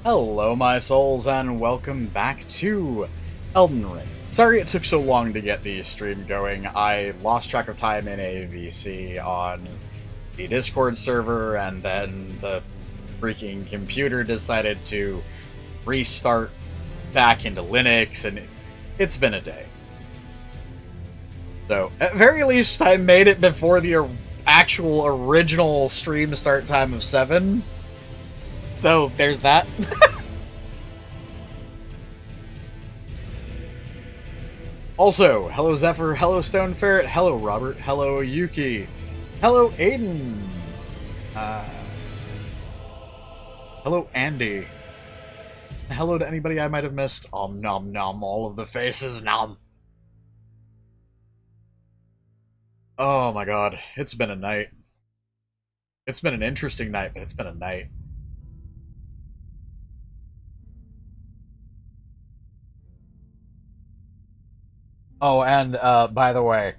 Hello, my souls, and welcome back to Elden Ring. Sorry it took so long to get the stream going. I lost track of time in a VC on the Discord server, and then the freaking computer decided to restart back into Linux, and it's been a day. So, at very least, I made it before the actual original stream start time of 7. So, there's that. Also, hello Zephyr, hello Stone Ferret, hello Robert, hello Yuki, hello Aiden, hello Andy, hello to anybody I might have missed. Nom nom, all of the faces, nom. Oh my god, it's been a night. It's been an interesting night, but it's been a night. Oh, and by the way,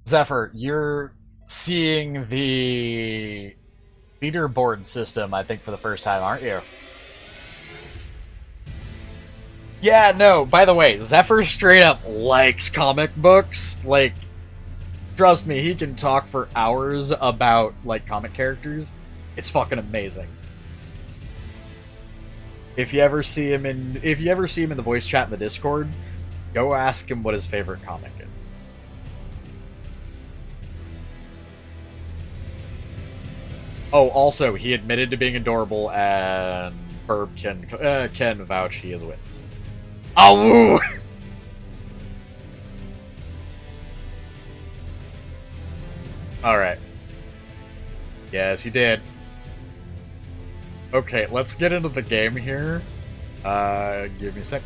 Zephyr, you're seeing the leaderboard system, I think, for the first time, aren't you? Yeah, no, by the way, Zephyr straight up likes comic books. Like, trust me, he can talk for hours about, like, comic characters. It's fucking amazing. If you ever see him in the voice chat in the Discord, go ask him what his favorite comic is. Oh, also, he admitted to being adorable, and Burb can vouch he is a witness. Oh, woo! Alright. Yes, he did. Okay, let's get into the game here. Give me a sec.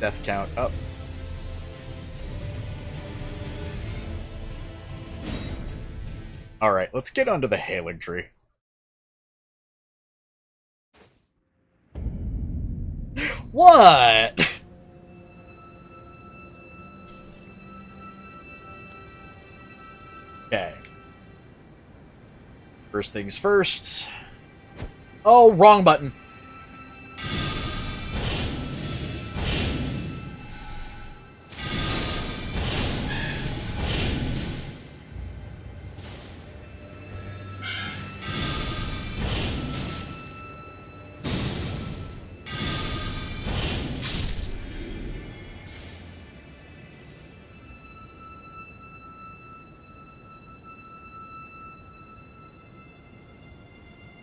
Death count up. Alright, let's get onto the Halig Tree. What? Okay. First things first. Oh, wrong button.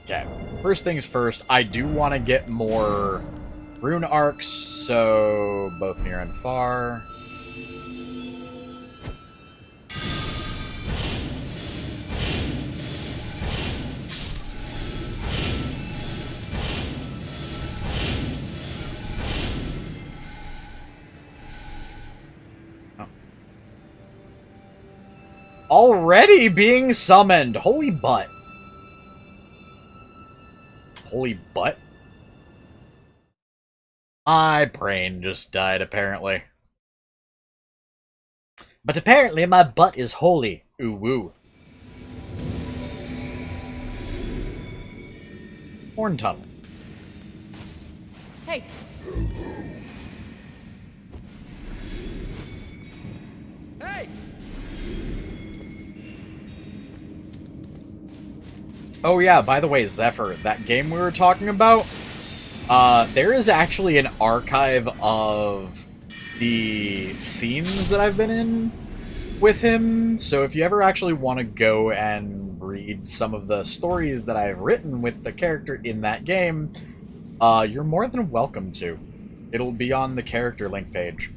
Okay, first things first, I do want to get more rune arcs, so both near and far. Oh. Already being summoned! Holy butt. Holy butt. My brain just died, apparently. But apparently my butt is holy. Ooh woo. Horn tunnel. Hey. Hey. Oh yeah, by the way, Zephyr, that game we were talking about, there is actually an archive of the scenes that I've been in with him, so if you ever actually want to go and read some of the stories that I've written with the character in that game, you're more than welcome to. It'll be on the character link page.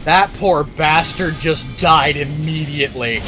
That poor bastard just died immediately.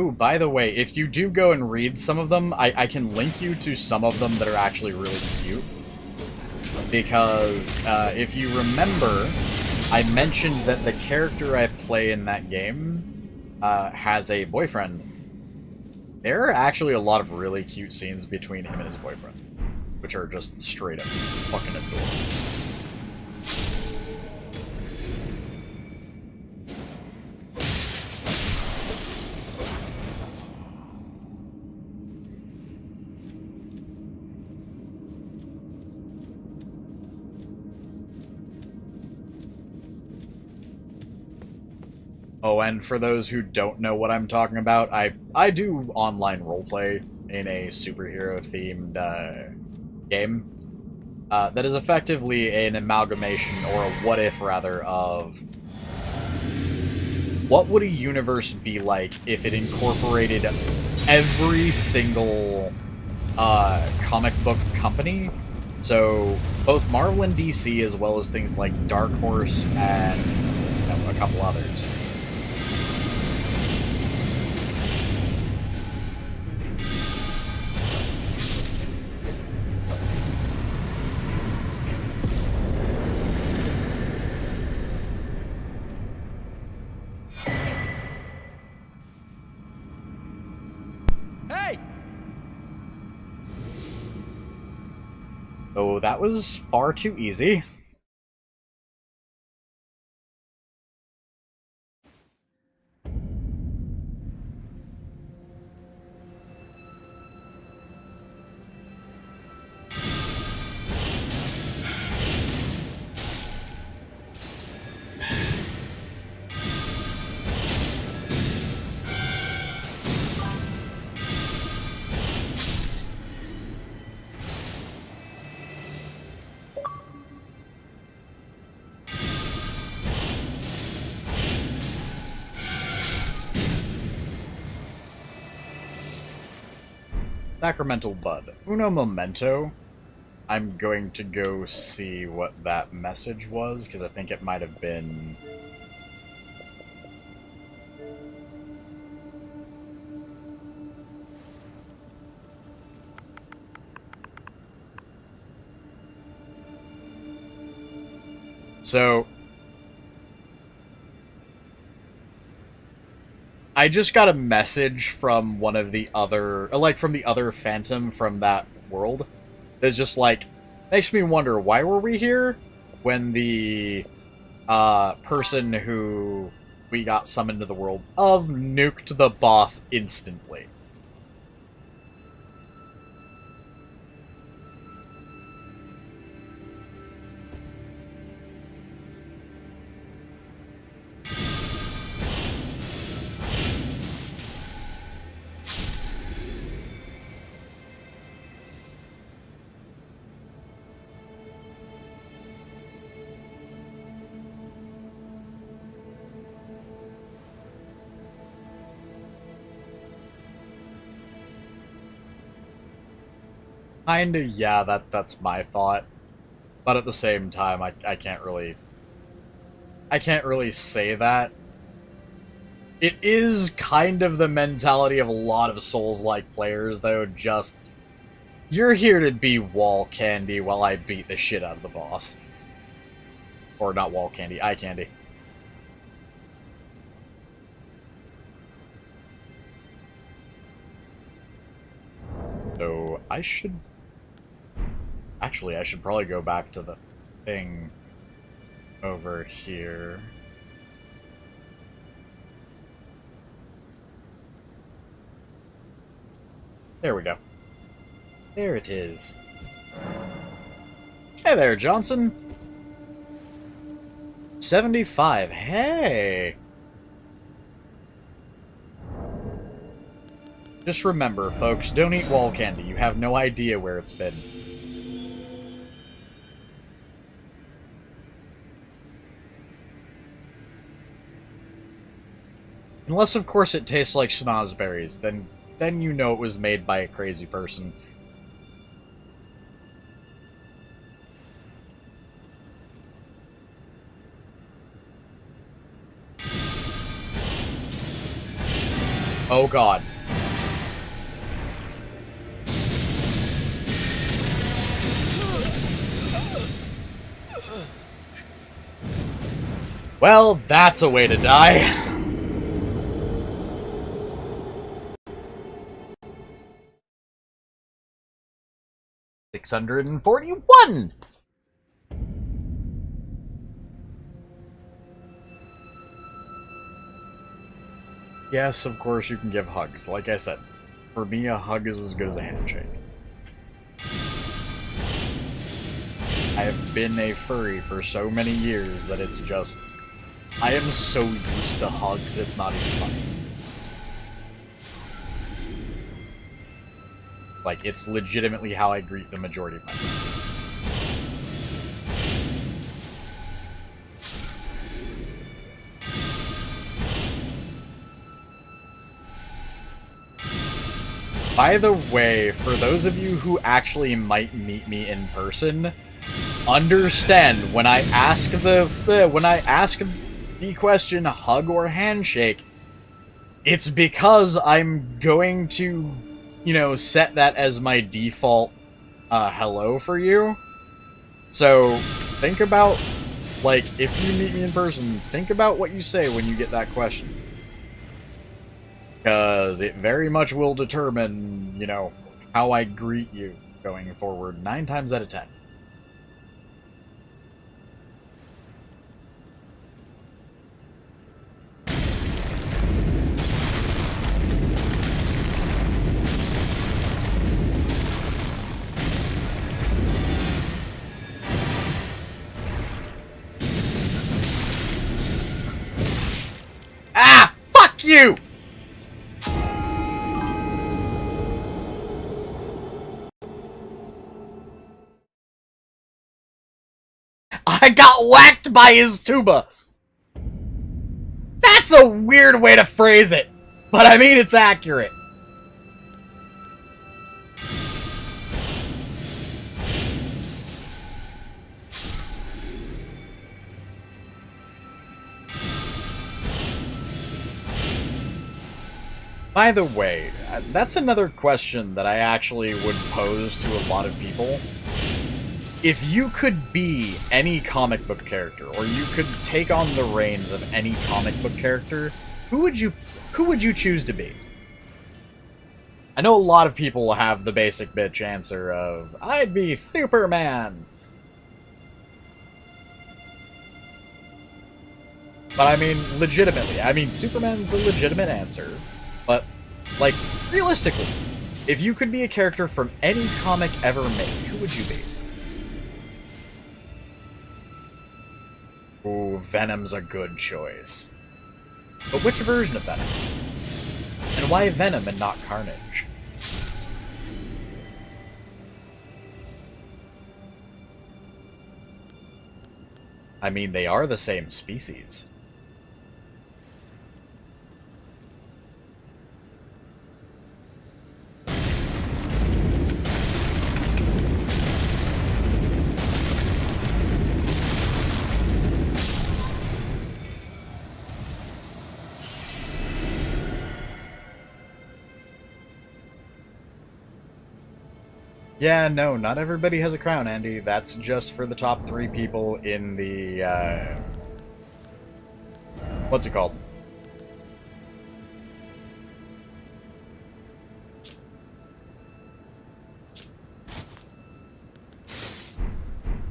Ooh, by the way, if you do go and read some of them, I can link you to some of them that are actually really cute. Because, if you remember, I mentioned that the character I play in that game has a boyfriend. There are actually a lot of really cute scenes between him and his boyfriend, which are just straight up fucking adorable. Oh, and for those who don't know what I'm talking about, I do online roleplay in a superhero-themed game that is effectively an amalgamation, or a what-if, rather, of what would a universe be like if it incorporated every single comic book company? So, both Marvel and DC, as well as things like Dark Horse and a couple others. Oh, that was far too easy. Sacramental Bud. Uno momento. I'm going to go see what that message was, because I think it might have been... So... I just got a message from one of the other... like, from the other Phantom from that world. It's just like, makes me wonder, why were we here? When the person who we got summoned to the world of nuked the boss instantly. Kinda, yeah, that's my thought. But at the same time, I can't really... I can't really say that. It is kind of the mentality of a lot of Souls-like players, though, just... You're here to be wall candy while I beat the shit out of the boss. Or not wall candy, eye candy. So, I should... Actually, I should probably go back to the thing over here. There we go. There it is. Hey there, Johnson. 75. Hey! Just remember, folks, don't eat wall candy. You have no idea where it's been. Unless, of course, it tastes like schnozberries, then you know it was made by a crazy person. Oh god. Well, that's a way to die. $641. Yes, of course you can give hugs. Like I said, for me, a hug is as good as a handshake. I have been a furry for so many years that it's just... I am so used to hugs, it's not even funny. Like, it's legitimately how I greet the majority of my friends. By the way, for those of you who actually might meet me in person, understand when I ask the question hug or handshake, it's because I'm going to, you know, set that as my default hello for you. So think about, like, if you meet me in person, think about what you say when you get that question. Because it very much will determine, you know, how I greet you going forward 9 times out of 10. Ah! Fuck you! I got whacked by his tuba! That's a weird way to phrase it, but I mean it's accurate. By the way, that's another question that I actually would pose to a lot of people. If you could be any comic book character, or you could take on the reins of any comic book character, who would you choose to be? I know a lot of people will have the basic bitch answer of, I'd be Superman. But I mean, legitimately, I mean, Superman's a legitimate answer, but, like, realistically, if you could be a character from any comic ever made, who would you be? Ooh, Venom's a good choice. But which version of Venom? And why Venom and not Carnage? I mean, they are the same species. Yeah, no, not everybody has a crown, Andy. That's just for the top 3 people in the, what's it called?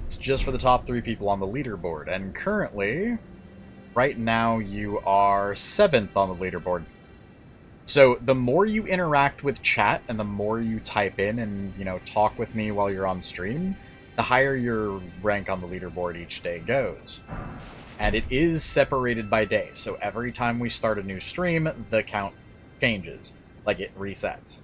It's just for the top 3 people on the leaderboard, and currently, right now, you are 7th on the leaderboard. So, the more you interact with chat, and the more you type in and, you know, talk with me while you're on stream, the higher your rank on the leaderboard each day goes. And it is separated by day, so every time we start a new stream, the count changes. Like, it resets.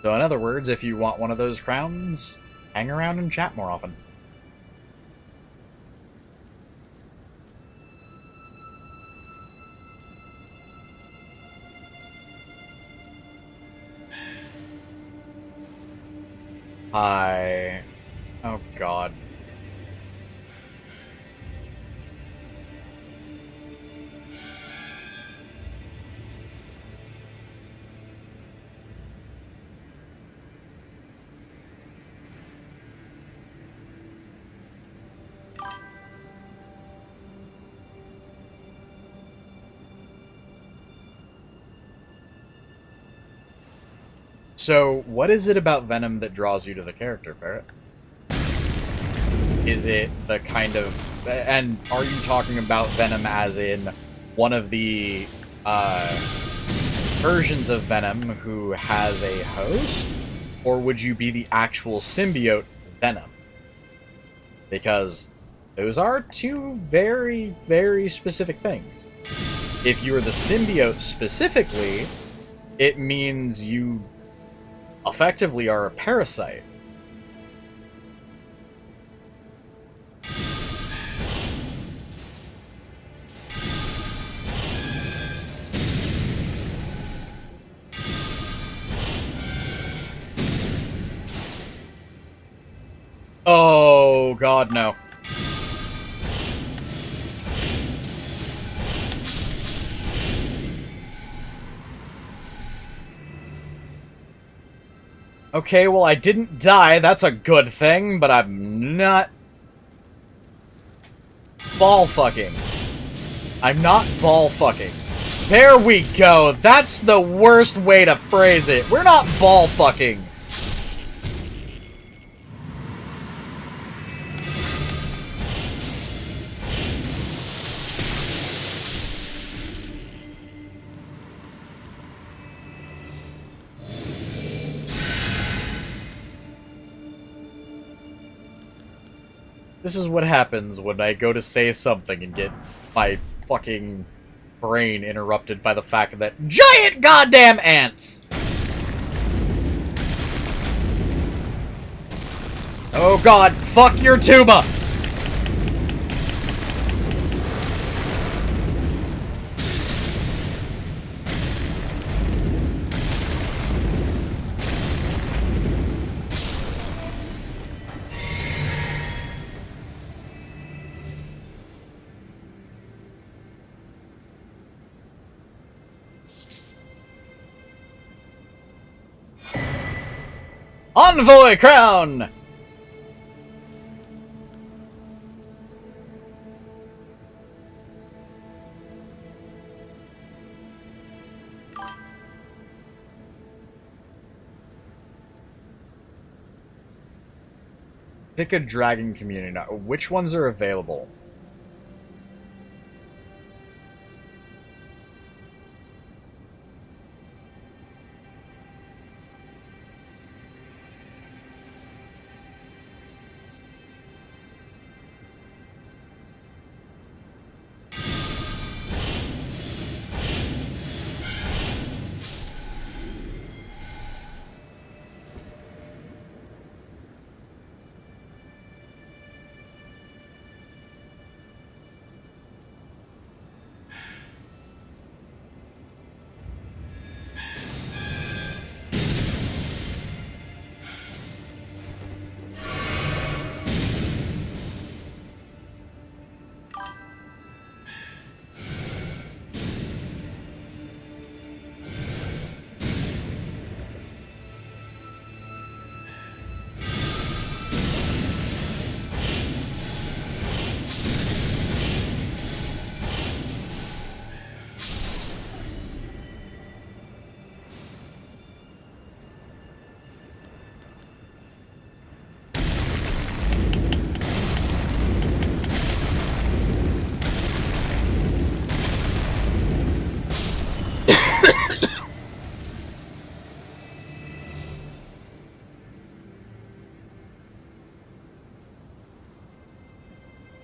So in other words, if you want one of those crowns, hang around and chat more often. Hi. Oh god. So, what is it about Venom that draws you to the character, Ferret? Is it the kind of... And are you talking about Venom as in one of the versions of Venom who has a host? Or would you be the actual symbiote Venom? Because those are two very, very specific things. If you're the symbiote specifically, it means you effectively are a parasite. Oh, God, no. Okay, well, I didn't die. That's a good thing, but I'm not... ball fucking. I'm not ball fucking. There we go. That's the worst way to phrase it. We're not ball fucking. This is what happens when I go to say something and get my fucking brain interrupted by the fact that giant goddamn ants! Oh god, fuck your tuba! Envoy crown! Pick a dragon community. Now, which ones are available?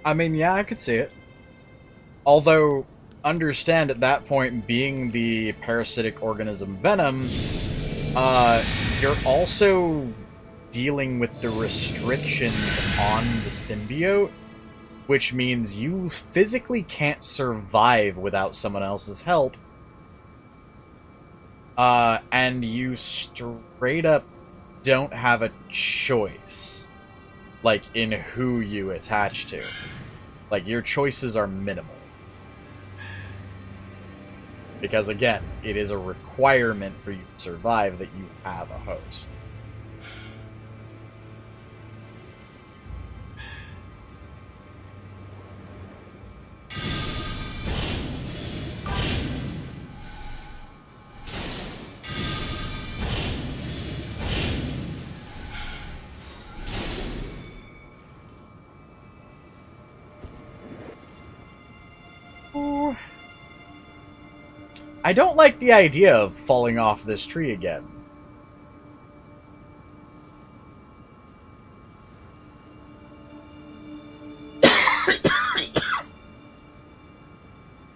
I mean, yeah, I could see it. Although, understand at that point, being the parasitic organism Venom, you're also dealing with the restrictions on the symbiote, which means you physically can't survive without someone else's help, and you straight up don't have a choice, like, in who you attach to. Like, your choices are minimal. Because, again, it is a requirement for you to survive that you have a host. I don't like the idea of falling off this tree again.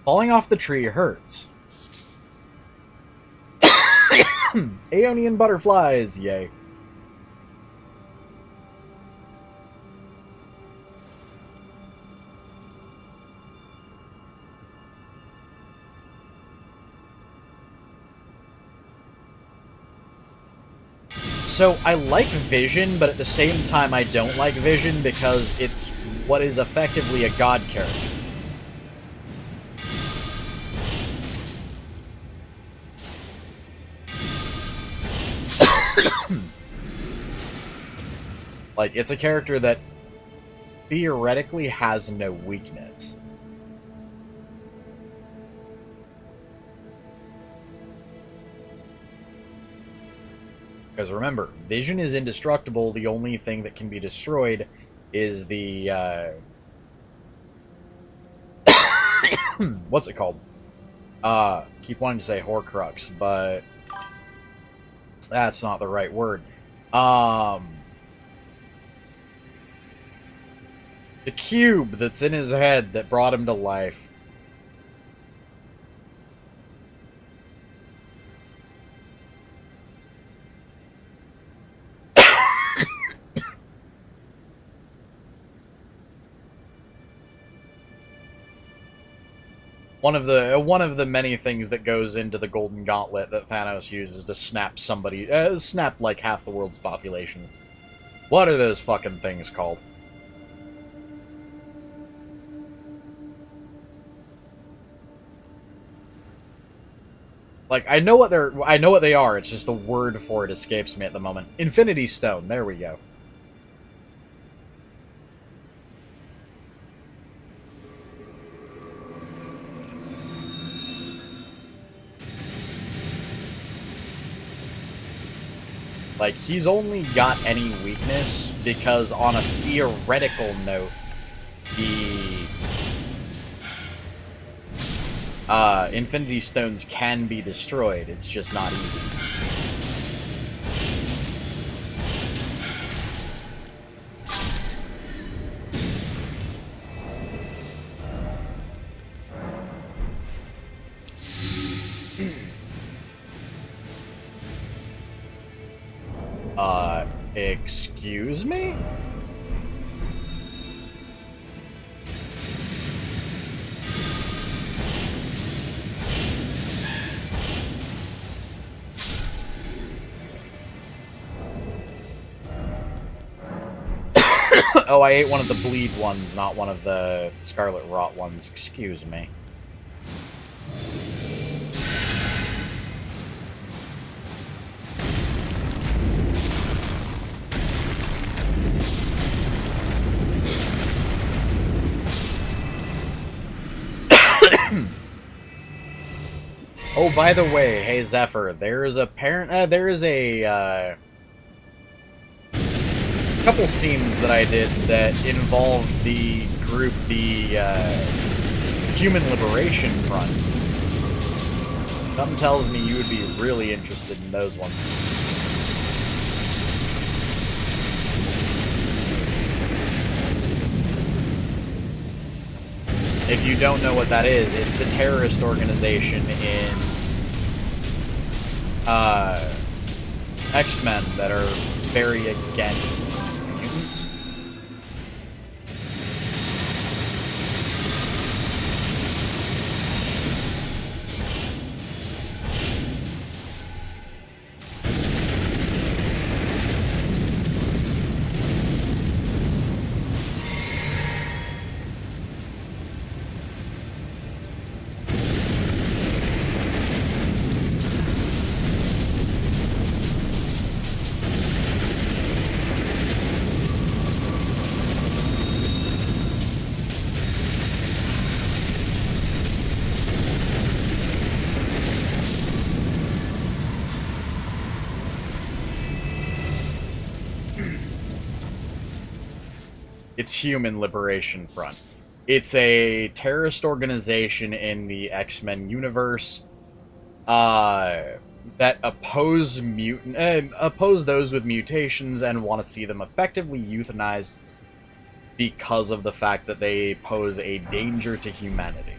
Falling off the tree hurts. Aeonian butterflies, yay. So, I like Vision, but at the same time I don't like Vision because it's what is effectively a god character. Like, it's a character that theoretically has no weakness. Because remember, Vision is indestructible. The only thing that can be destroyed is the, what's it called? Keep wanting to say Horcrux, but that's not the right word. The cube that's in his head that brought him to life. One of the many things that goes into the Golden Gauntlet that Thanos uses to snap somebody, snap like half the world's population. What are those fucking things called? Like, I know what they are, it's just the word for it escapes me at the moment. Infinity Stone, there we go. Like, he's only got any weakness because on a theoretical note, the Infinity Stones can be destroyed. It's just not easy. Excuse me? Oh, I ate one of the bleed ones, not one of the scarlet rot ones. Excuse me. Oh, by the way, hey Zephyr, there is a couple scenes that I did that involved the group, the Human Liberation Front. Something tells me you would be really interested in those ones. If you don't know what that is, it's the terrorist organization in X-Men that are very against mutants. It's Human Liberation Front. It's a terrorist organization in the X-Men universe uh, that oppose those with mutations and want to see them effectively euthanized because of the fact that they pose a danger to humanity.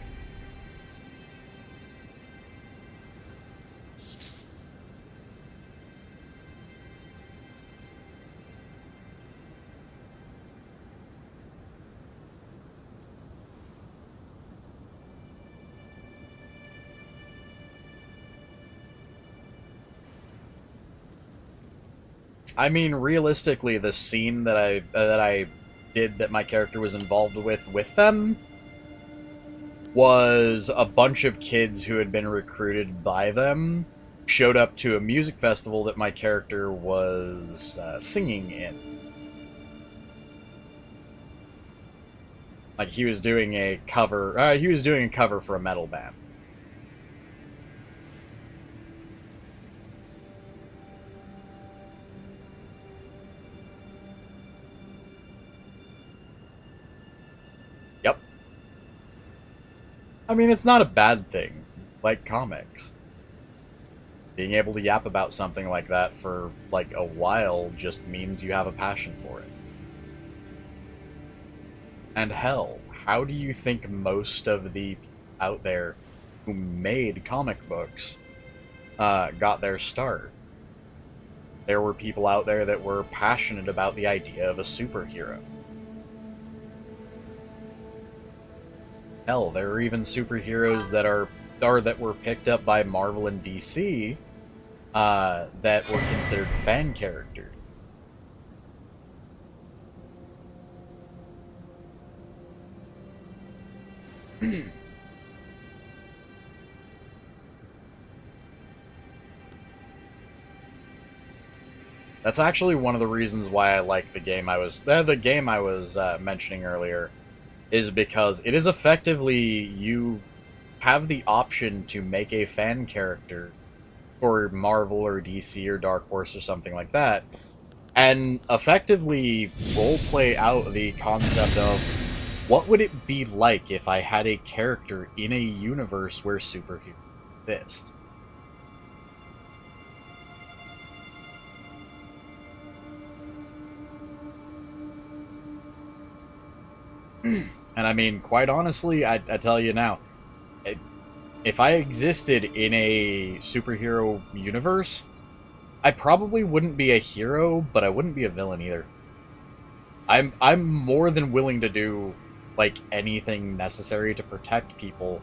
I mean, realistically, the scene that I did that my character was involved with them was a bunch of kids who had been recruited by them showed up to a music festival that my character was singing in. Like he was doing a cover. He was doing a cover for a metal band. Yep. I mean, it's not a bad thing, like comics. Being able to yap about something like that for, like, a while just means you have a passion for it. And hell, how do you think most of the people out there who made comic books got their start? There were people out there that were passionate about the idea of a superhero. Hell, there are even superheroes that were picked up by Marvel and DC that were considered fan characters. That's actually one of the reasons why I like the game I was mentioning earlier, is because it is effectively you have the option to make a fan character for Marvel or DC or Dark Horse or something like that, and effectively roleplay out the concept of what would it be like if I had a character in a universe where superheroes exist. And I mean, quite honestly, I tell you now, if I existed in a superhero universe, I probably wouldn't be a hero, but I wouldn't be a villain either. I'm more than willing to do, like, anything necessary to protect people.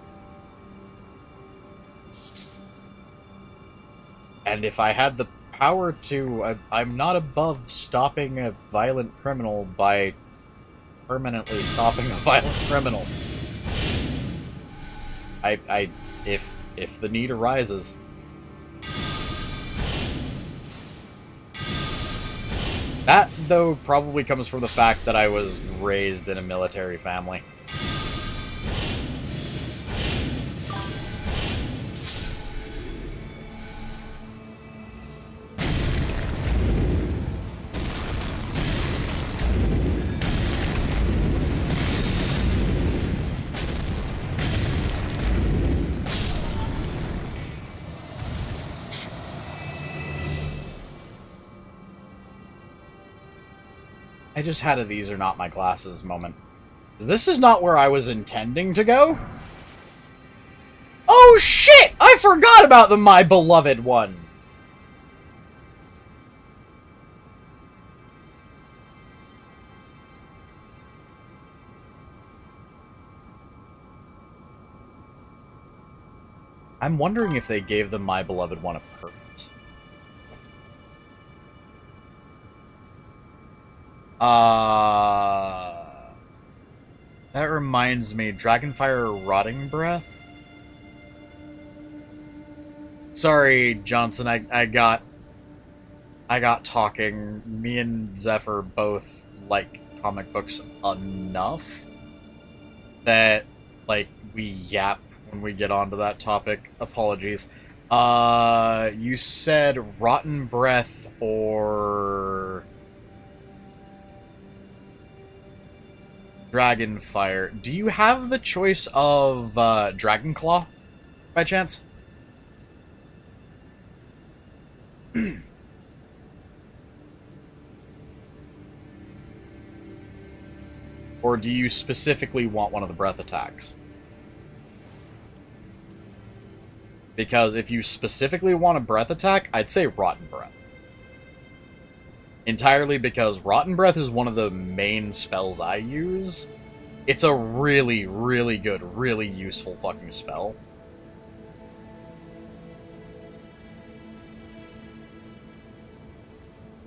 And if I had the power to, I'm not above stopping a violent criminal by permanently stopping a violent criminal. If the need arises. That, though, probably comes from the fact that I was raised in a military family. I just had a "these are not my glasses" moment. This is not where I was intending to go. Oh shit! I forgot about the My Beloved one! I'm wondering if they gave the My Beloved one a purpose. That reminds me, Dragonfire Rotting Breath? Sorry, Johnson, I got talking. Me and Zephyr both like comic books enough that, like, we yap when we get onto that topic. Apologies. You said Rotten Breath or Dragonfire. Do you have the choice of Dragonclaw, by chance? Or do you specifically want one of the breath attacks? Because if you specifically want a breath attack, I'd say Rotten Breath. Entirely because Rotten Breath is one of the main spells I use. It's a really, really good, really useful fucking spell.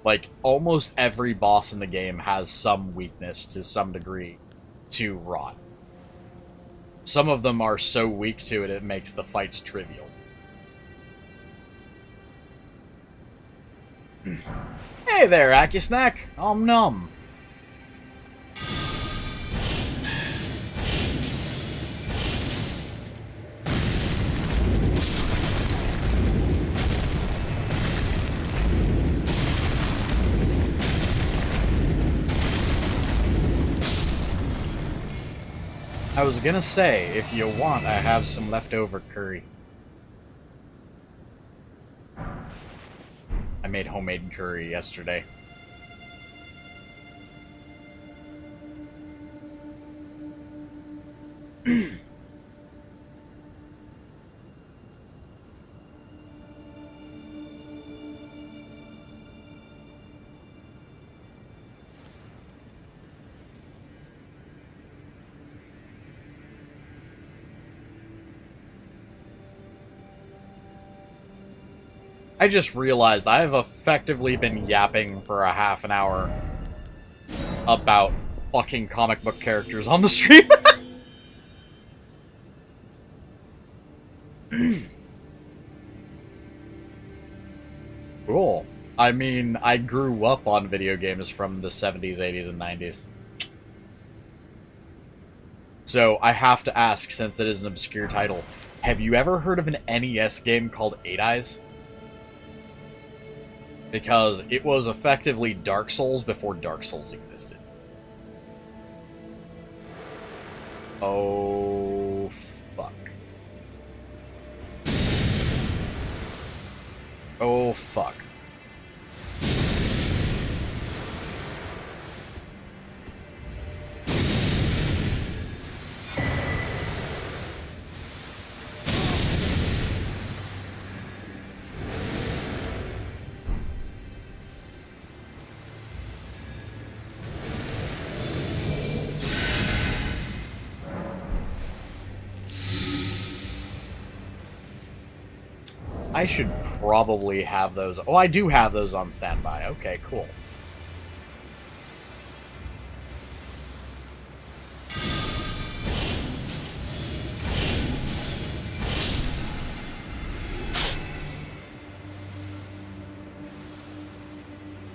Like, almost every boss in the game has some weakness to some degree to Rot. Some of them are so weak to it, it makes the fights trivial. Hey there, Akusnack! Om nom! I was gonna say, if you want, I have some leftover curry. I made homemade curry yesterday. I just realized I have effectively been yapping for a half an hour about fucking comic book characters on the stream. Cool. I mean, I grew up on video games from the 70s, 80s, and 90s. So I have to ask, since it is an obscure title, have you ever heard of an NES game called Eight Eyes? Because it was effectively Dark Souls before Dark Souls existed. Oh, fuck. Oh, fuck. I should probably have those. Oh, I do have those on standby. Okay, cool.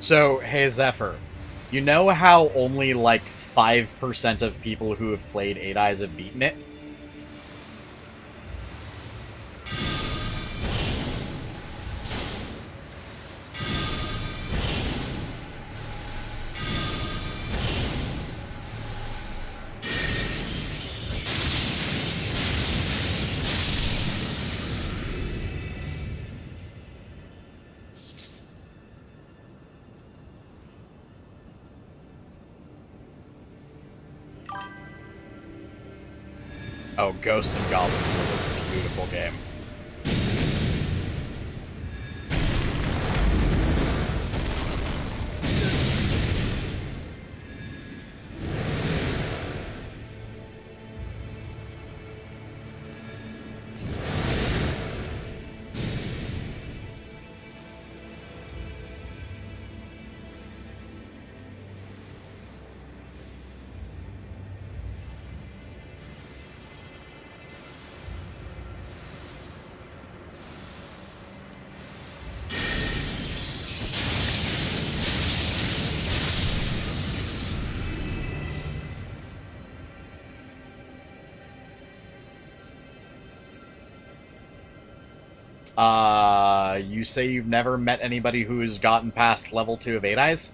So, hey Zephyr, you know how only like 5% of people who have played Eight Eyes have beaten it? Oh, Ghosts and Goblins was a beautiful game. You say you've never met anybody who's gotten past level 2 of Eight Eyes?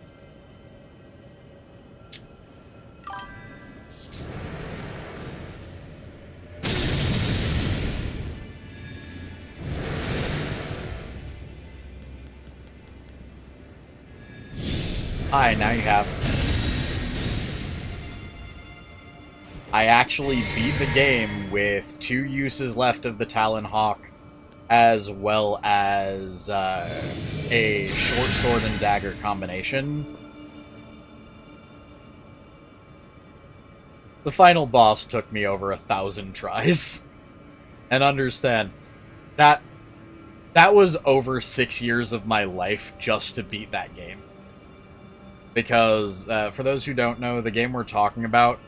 Hi, now you have. I actually beat the game with 2 uses left of the Talon Hawk, as well as a short sword and dagger combination. The final boss took me over 1,000 tries. And understand, that was over 6 years of my life just to beat that game. Because, for those who don't know, the game we're talking about,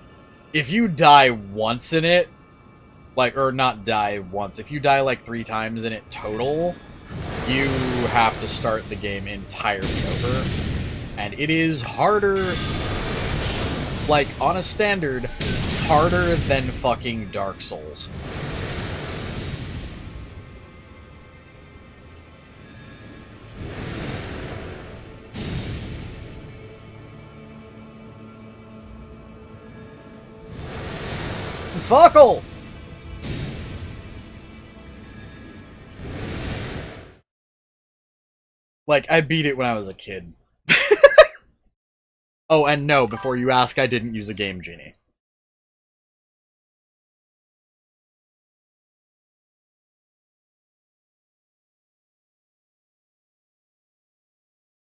if you die once in it, like, or not die once, if you die like 3 times in it total, you have to start the game entirely over. And it is harder, like, on a standard, harder than fucking Dark Souls. Fuckle! Like, I beat it when I was a kid. Oh, and no, before you ask, I didn't use a Game Genie.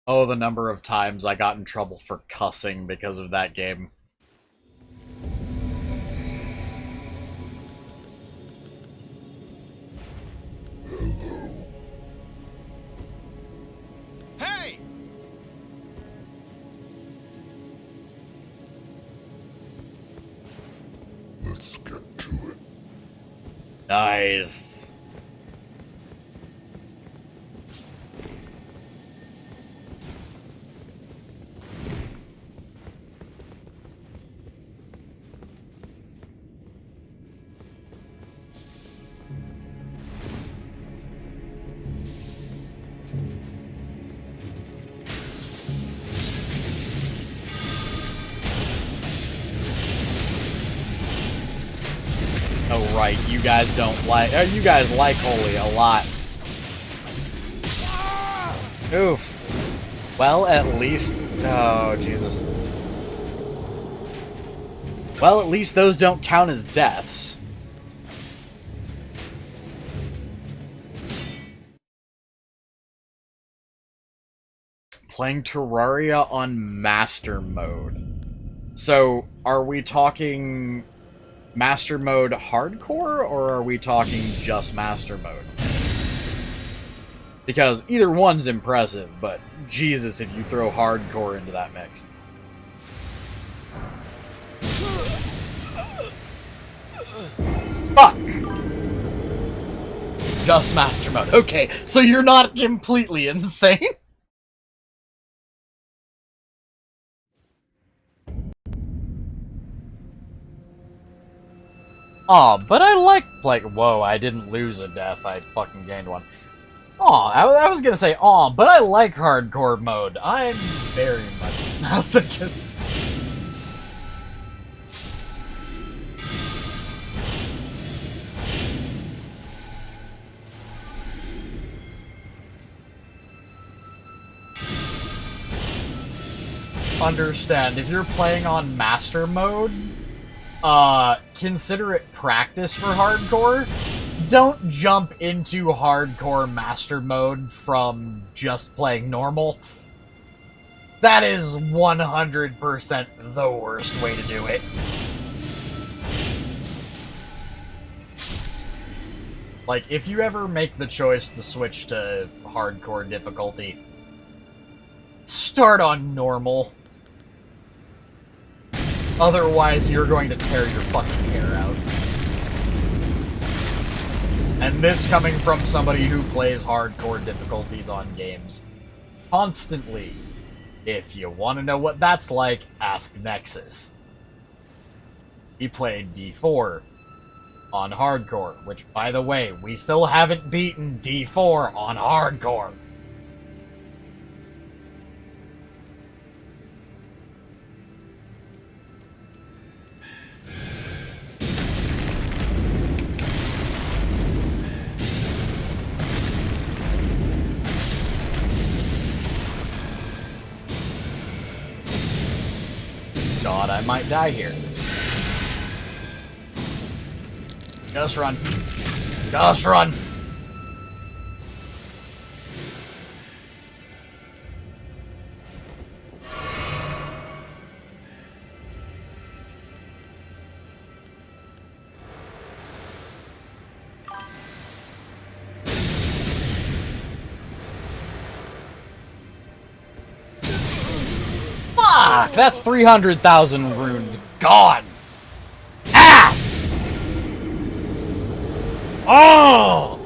Oh, the number of times I got in trouble for cussing because of that game. Hey! Let's get to it. Nice. Oh, right, you guys don't like... you guys like Holy a lot. Oof. Well, at least... Oh, Jesus. Well, at least those don't count as deaths. Playing Terraria on Master Mode. So, are we talking... Master Mode Hardcore, or are we talking just Master Mode? Because either one's impressive, but Jesus if you throw Hardcore into that mix. Fuck! Just Master Mode. Okay, so you're not completely insane? Aw, but I like, whoa, I didn't lose a death, I fucking gained one. Aw, I was gonna say, aw, but I like hardcore mode. I'm very much masochist. Understand, if you're playing on master mode, consider it practice for hardcore. Don't jump into hardcore master mode from just playing normal. That is 100% the worst way to do it. Like, if you ever make the choice to switch to hardcore difficulty, start on normal. Otherwise, you're going to tear your fucking hair out. And this coming from somebody who plays hardcore difficulties on games constantly. If you want to know what that's like, ask Nexus. He played D4 on hardcore, which, by the way, we still haven't beaten D4 on hardcore. god, I might die here. Just run. Just run! Fuck! That's 300,000 runes gone! Ass! Oh!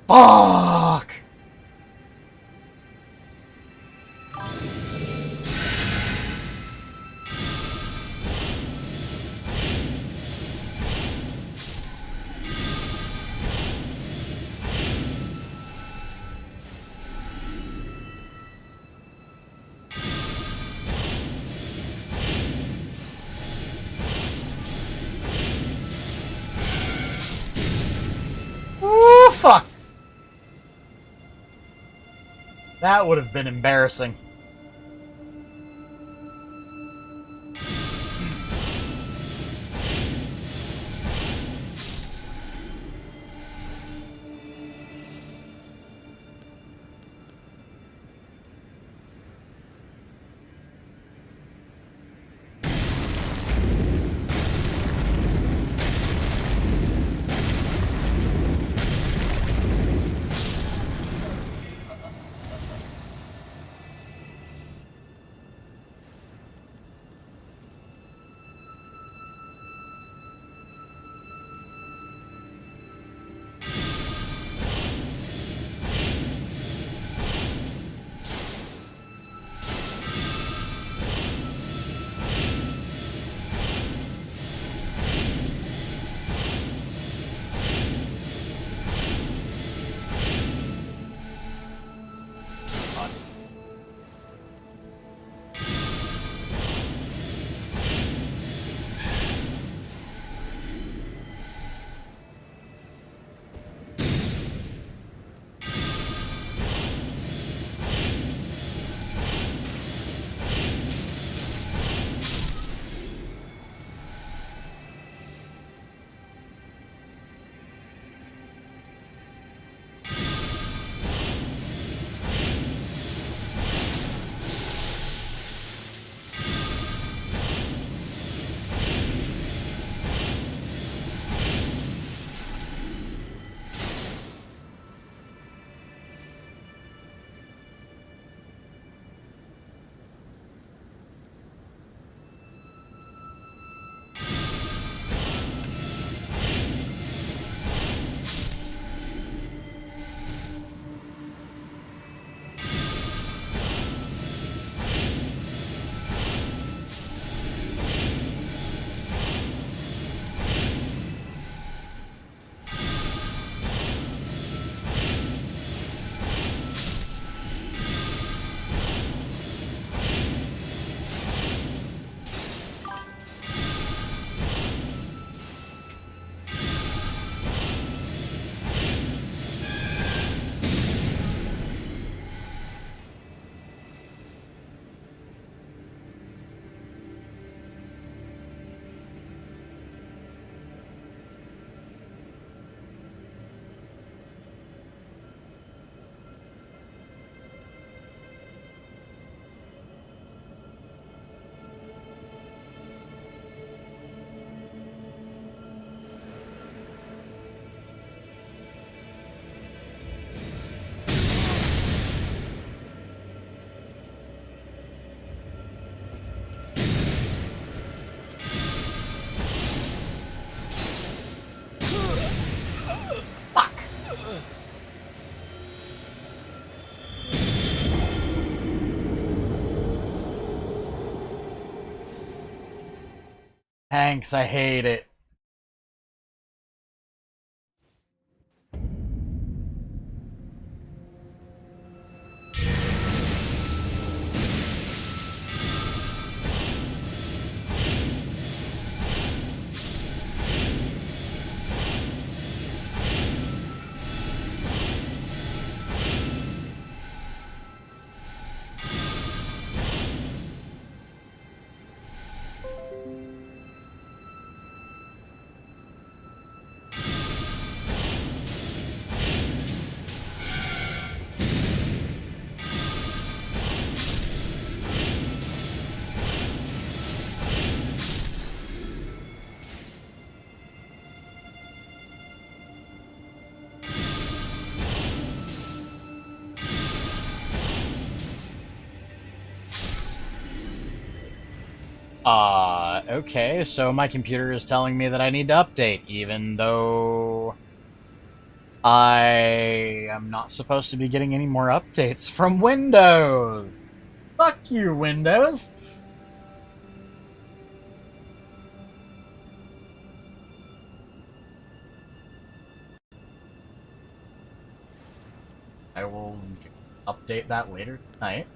Fuck! Ooh, fuck! That would have been embarrassing. Thanks, I hate it. Okay, so my computer is telling me that I need to update, even though I am not supposed to be getting any more updates from Windows. Fuck you, Windows. I will update that later tonight.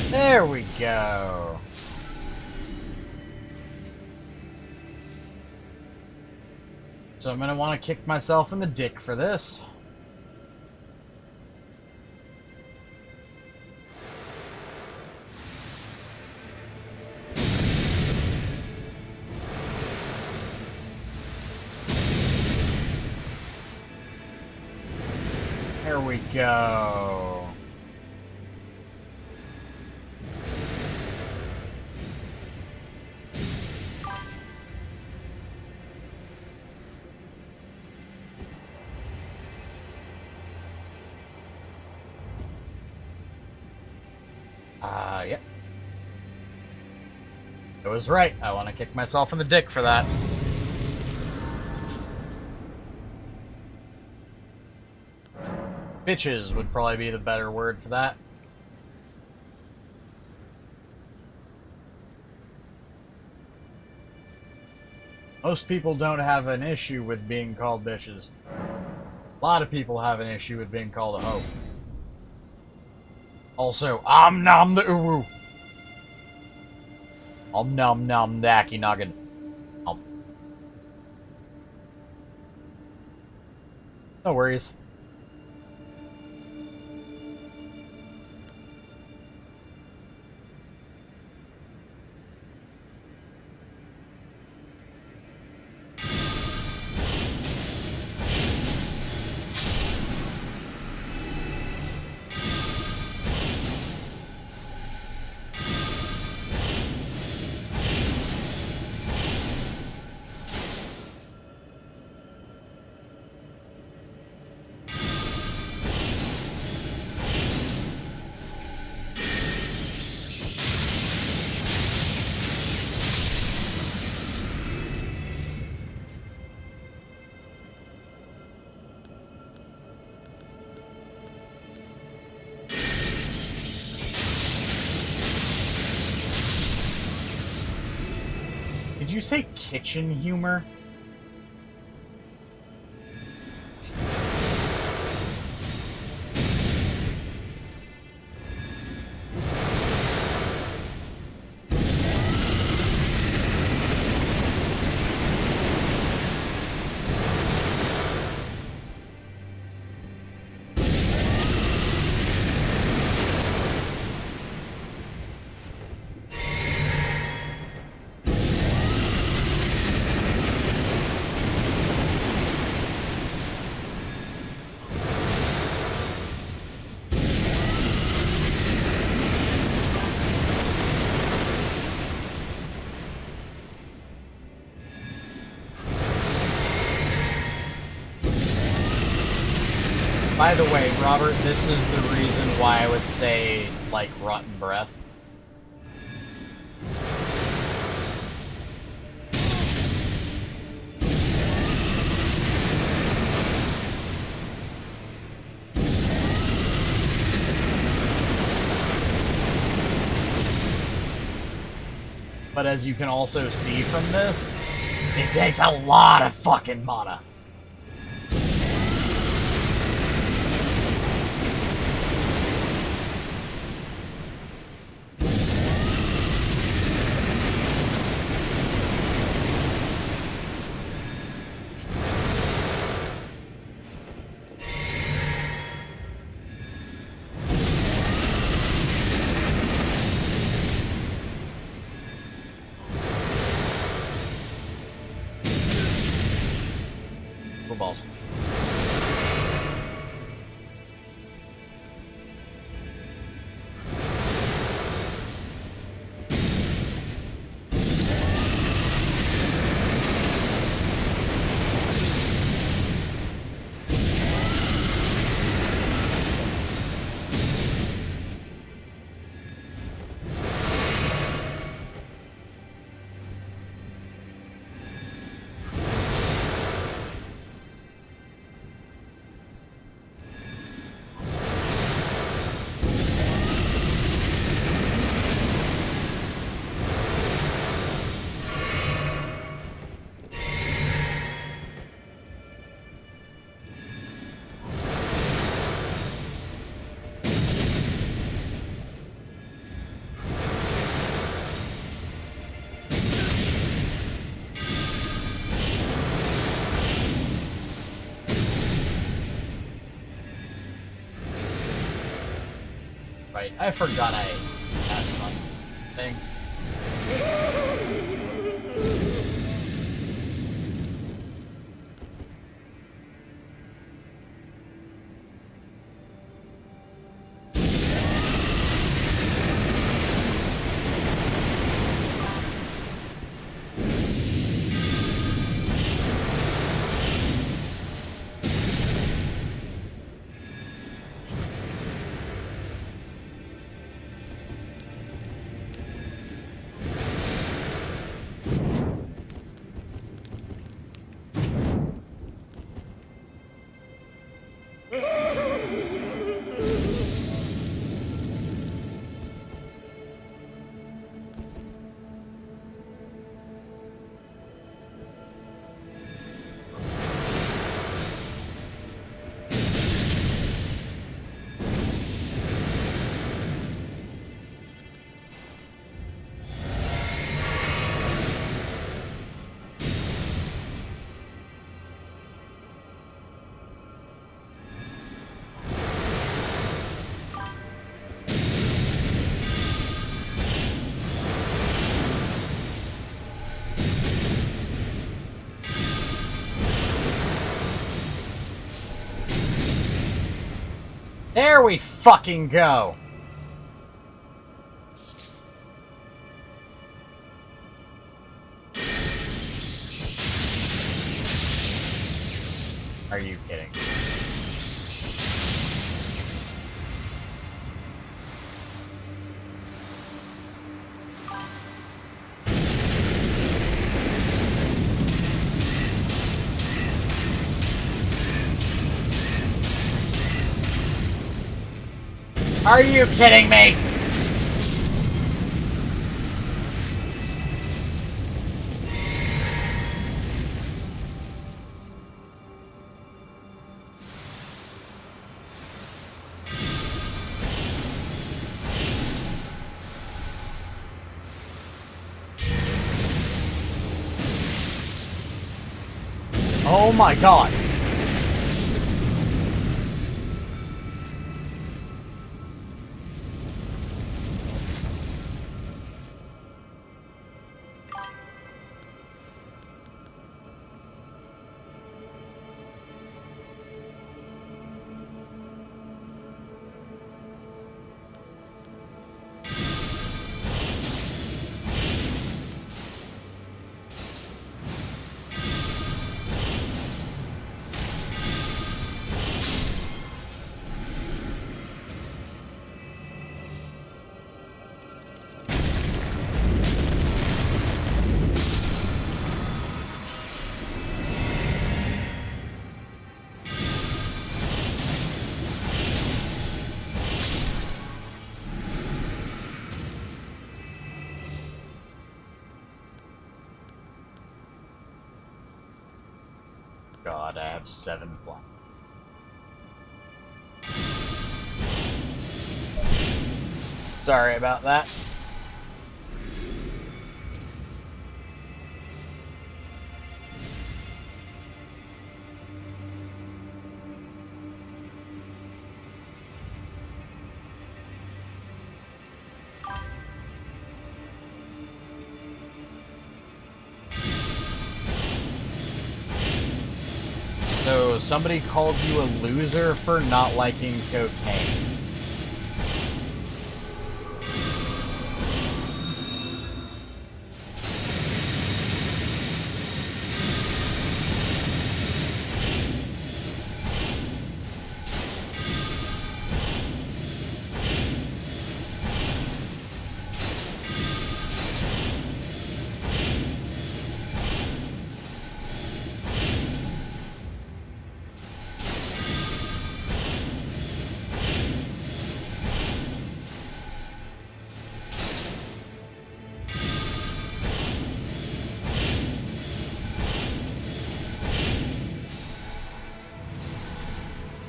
There we go. So I'm gonna want to kick myself in the dick for this. There we go. Yep. I was right. I want to kick myself in the dick for that. Bitches would probably be the better word for that. Most people don't have an issue with being called bitches. A lot of people have an issue with being called a hoe. Also, nom the uwu. Nom the aki noggin. No worries. Did you say kitchen humor? By the way, Robert, this is the reason why I would say, like, rotten breath. But as you can also see from this, it takes a lot of fucking mana. Balls. Right, I forgot I had something. There we fucking go! Are you kidding? Are you kidding me? Oh my god. god, I have 7 fly. Sorry about that. So, somebody called you a loser for not liking cocaine.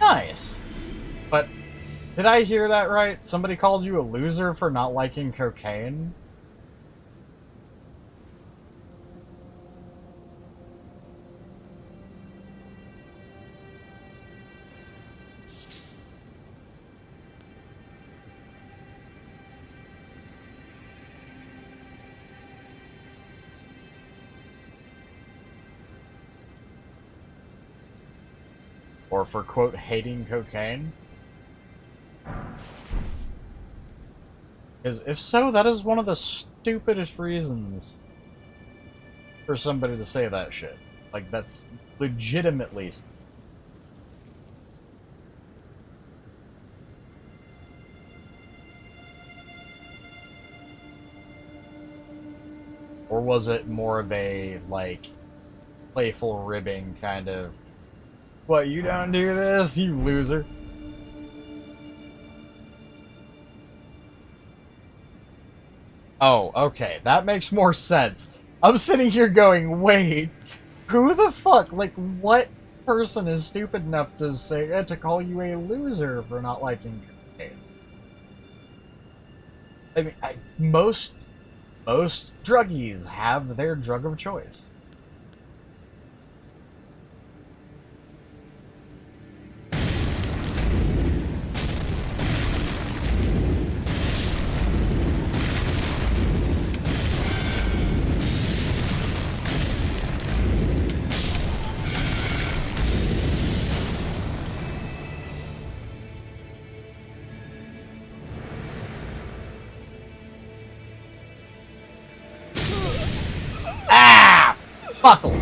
Nice. But, did I hear that right? Somebody called you a loser for not liking cocaine? Or for, quote, hating cocaine? Because if so, that is one of the stupidest reasons for somebody to say that shit. Like, that's legitimately... Or was it more of a, like, playful ribbing kind of, what, you don't do this, you loser? Oh, okay, that makes more sense. I'm sitting here going, wait, who the fuck, like, what person is stupid enough to say, to call you a loser for not liking cocaine? I mean, most druggies have their drug of choice. Ah! Fuckle!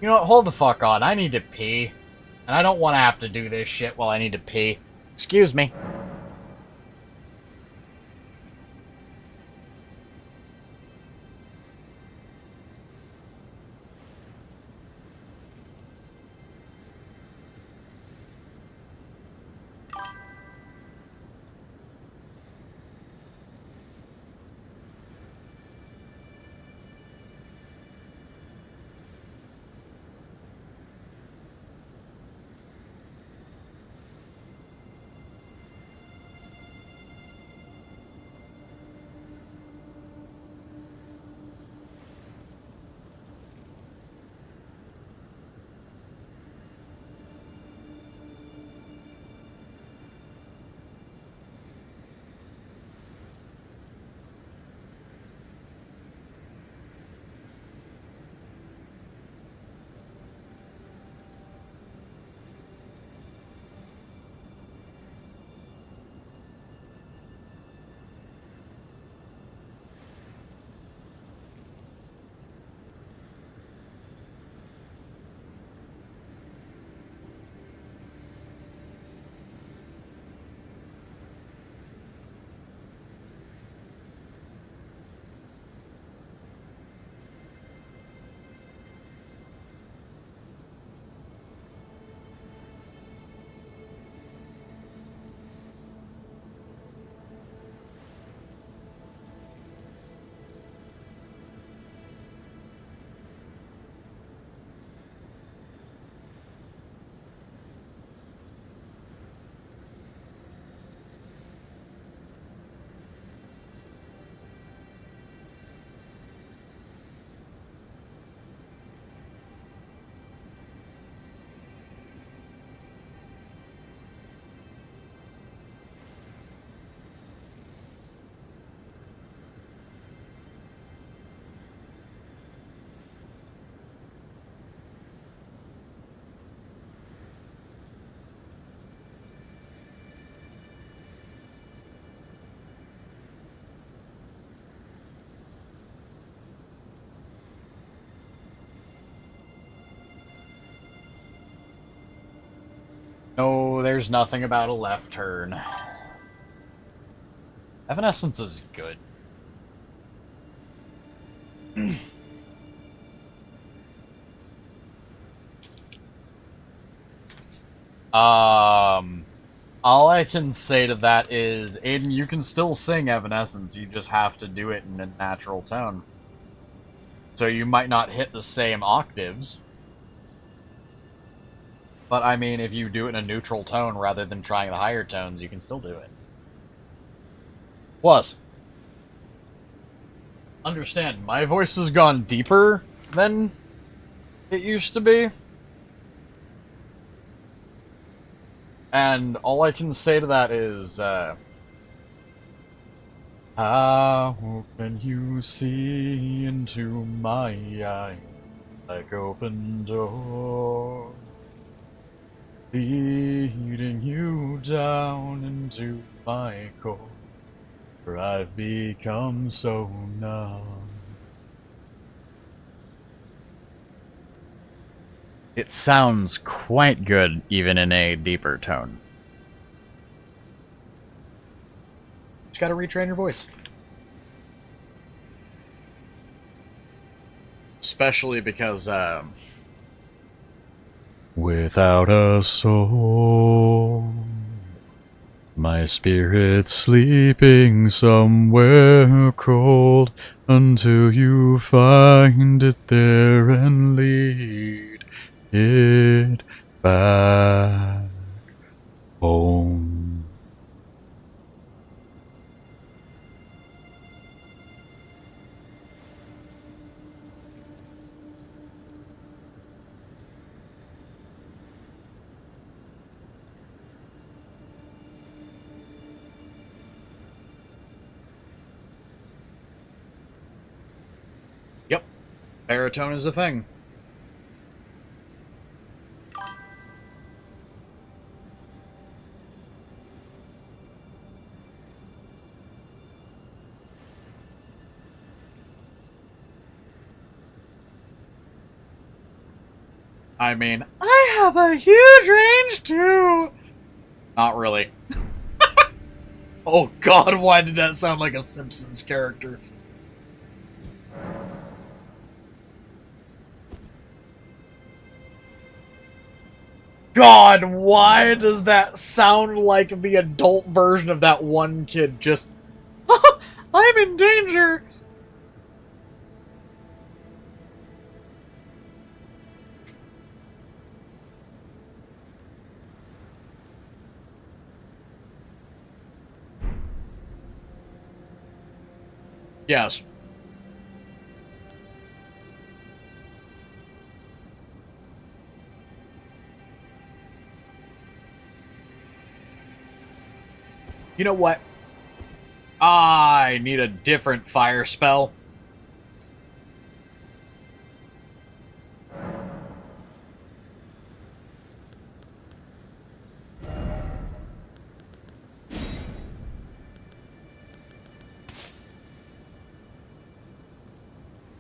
You know what, hold the fuck on, I need to pee. And I don't want to have to do this shit while I need to pee. Excuse me. No, there's nothing about a left turn. Evanescence is good. All I can say to that is, Aiden, you can still sing Evanescence, you just have to do it in a natural tone. So you might not hit the same octaves. But I mean, if you do it in a neutral tone rather than trying the higher tones, you can still do it. Plus, understand, my voice has gone deeper than it used to be. And all I can say to that is, how can you see into my eyes like open door, leading you down into my core, where I've become so numb. It sounds quite good, even in a deeper tone. Just gotta retrain your voice. Especially because, without a soul, my spirit sleeping somewhere cold, until you find it there and lead it back home. Yep, baritone is a thing. I mean, I have a huge range too! Not really. Oh god, why did that sound like a Simpsons character? God, why does that sound like the adult version of that one kid just... I'm in danger! Yes. You know what? I need a different fire spell.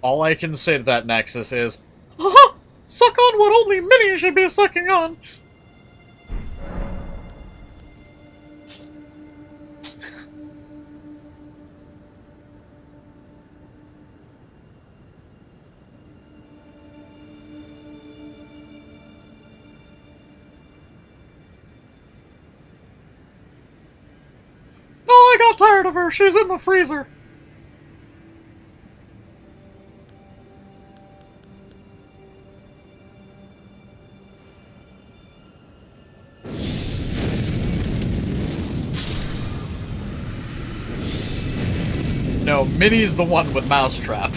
All I can say to that Nexus is, suck on what only Minnie should be sucking on. No, I got tired of her. She's in the freezer. No, Minnie's the one with Mousetrap.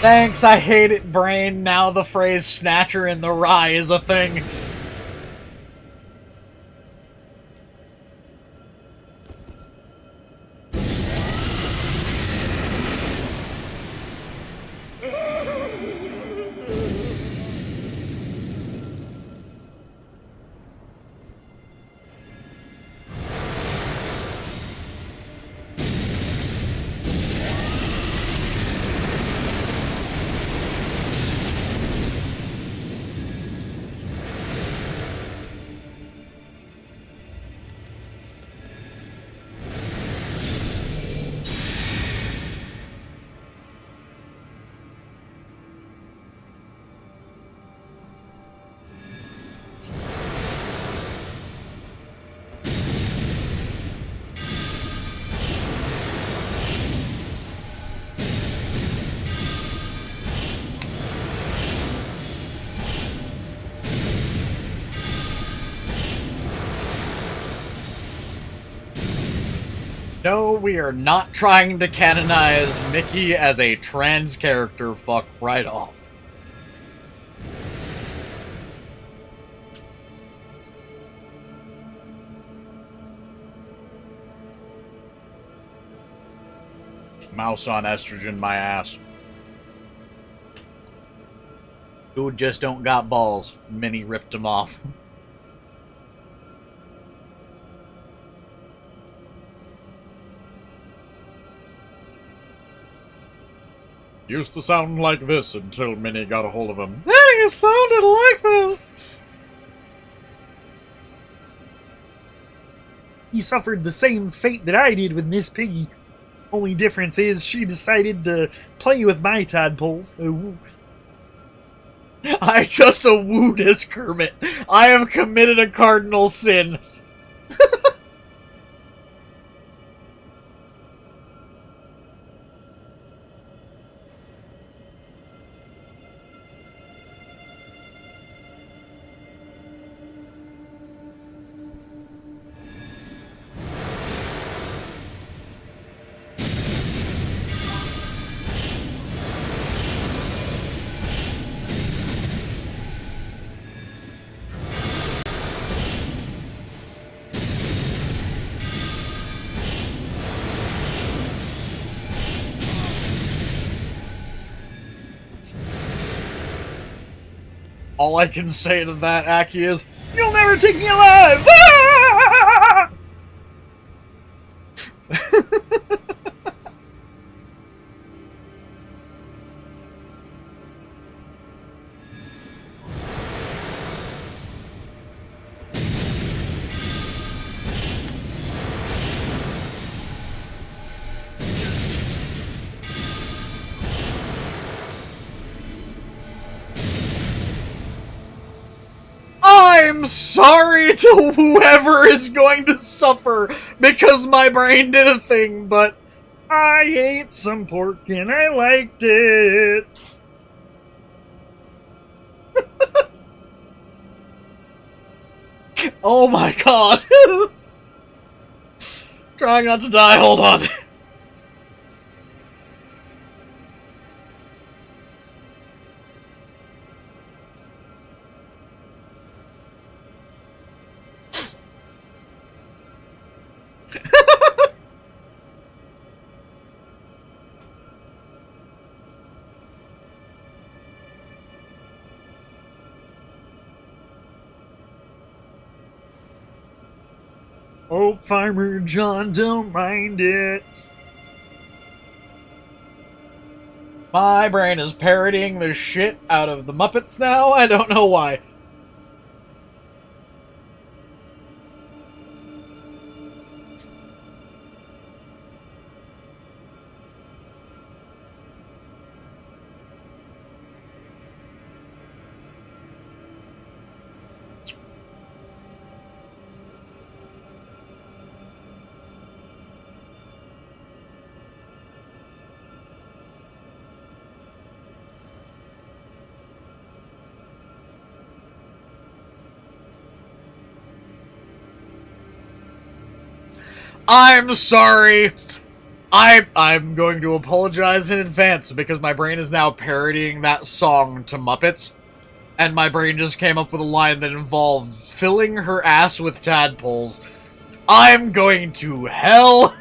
Thanks, I hate it, brain. Now the phrase snatcher in the rye is a thing. No, we are not trying to canonize Mickey as a trans character. Fuck right off. Mouse on estrogen, my ass. Dude just don't got balls. Minnie ripped him off. Used to sound like this until Minnie got a hold of him. Then he sounded like this! He suffered the same fate that I did with Miss Piggy. Only difference is she decided to play with my tadpoles. Oh. I just wooed as Kermit. I have committed a cardinal sin. All I can say to that, Aki, is, You'll never take me alive! Ah! I'm sorry to whoever is going to suffer because my brain did a thing, but I ate some pork and I liked it. oh my god. Trying not to die, hold on. Oh, Farmer John, don't mind it. My brain is parodying the shit out of the Muppets now. I don't know why. I'm sorry I'm going to apologize in advance because my brain is now parodying that song to Muppets, and my brain just came up with a line that involved filling her ass with tadpoles. I'm going to hell.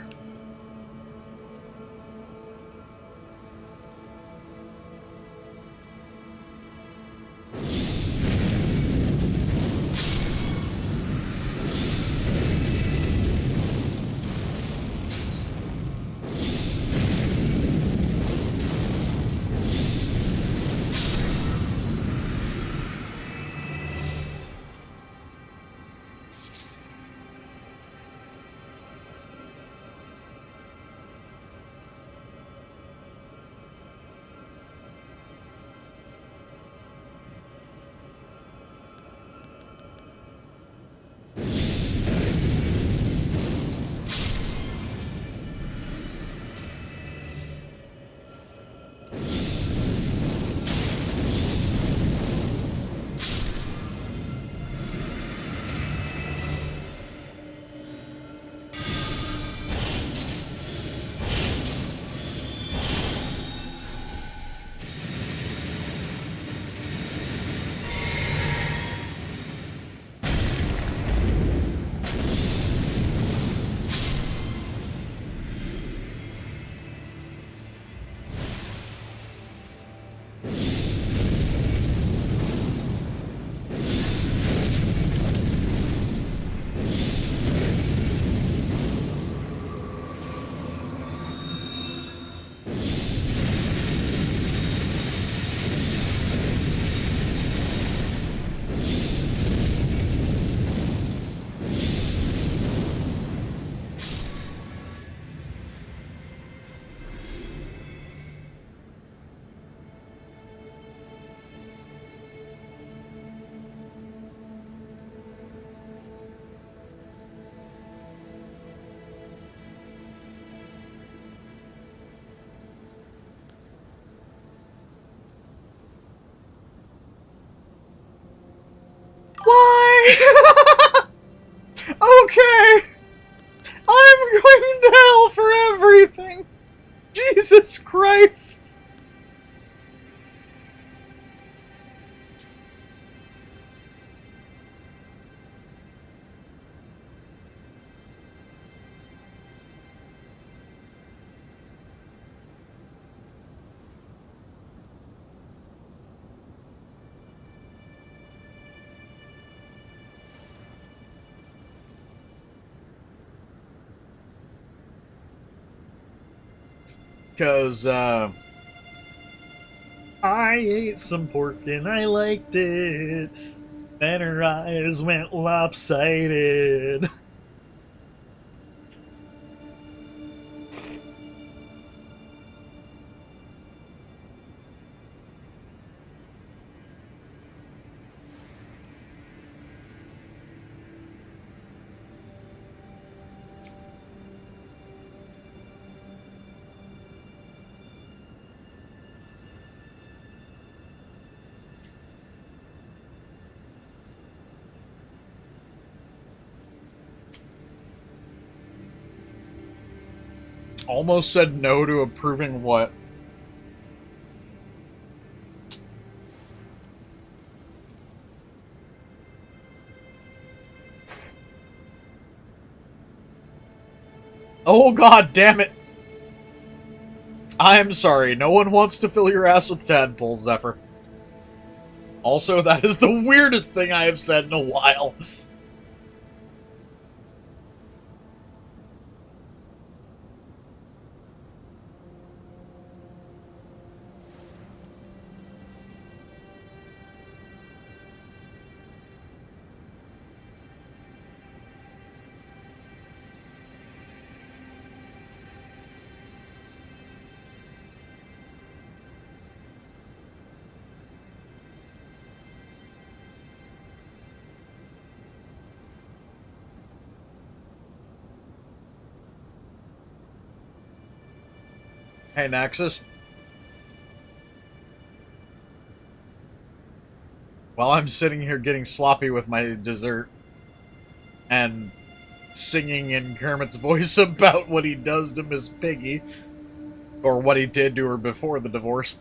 Why? Okay. I'm going to hell for everything. Jesus Christ. Because, I ate some pork and I liked it. Then her eyes went lopsided. almost said no to approving what? Oh, god damn it! I'm sorry, no one wants to fill your ass with tadpoles, Zephyr. Also, that is the weirdest thing I have said in a while. Hey, Nexus. While I'm sitting here getting sloppy with my dessert and singing in Kermit's voice about what he does to Miss Piggy. Or what he did to her before the divorce.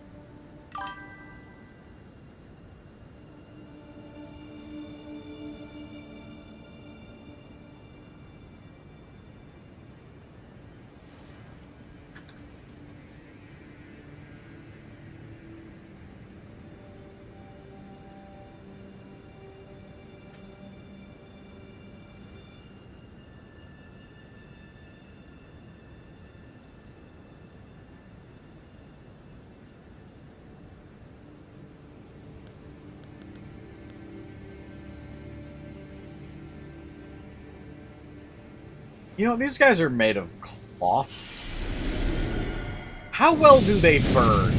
You know, these guys are made of cloth. How well do they burn?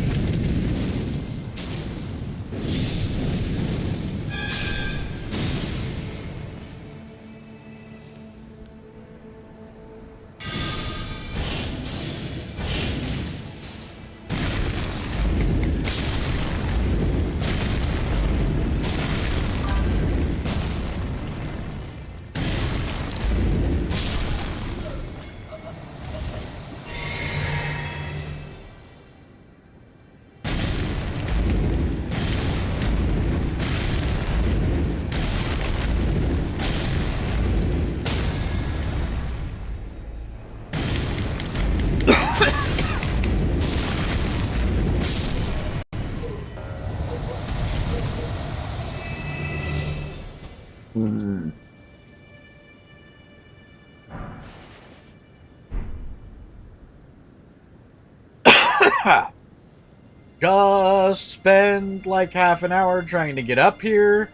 Just spend like half an hour trying to get up here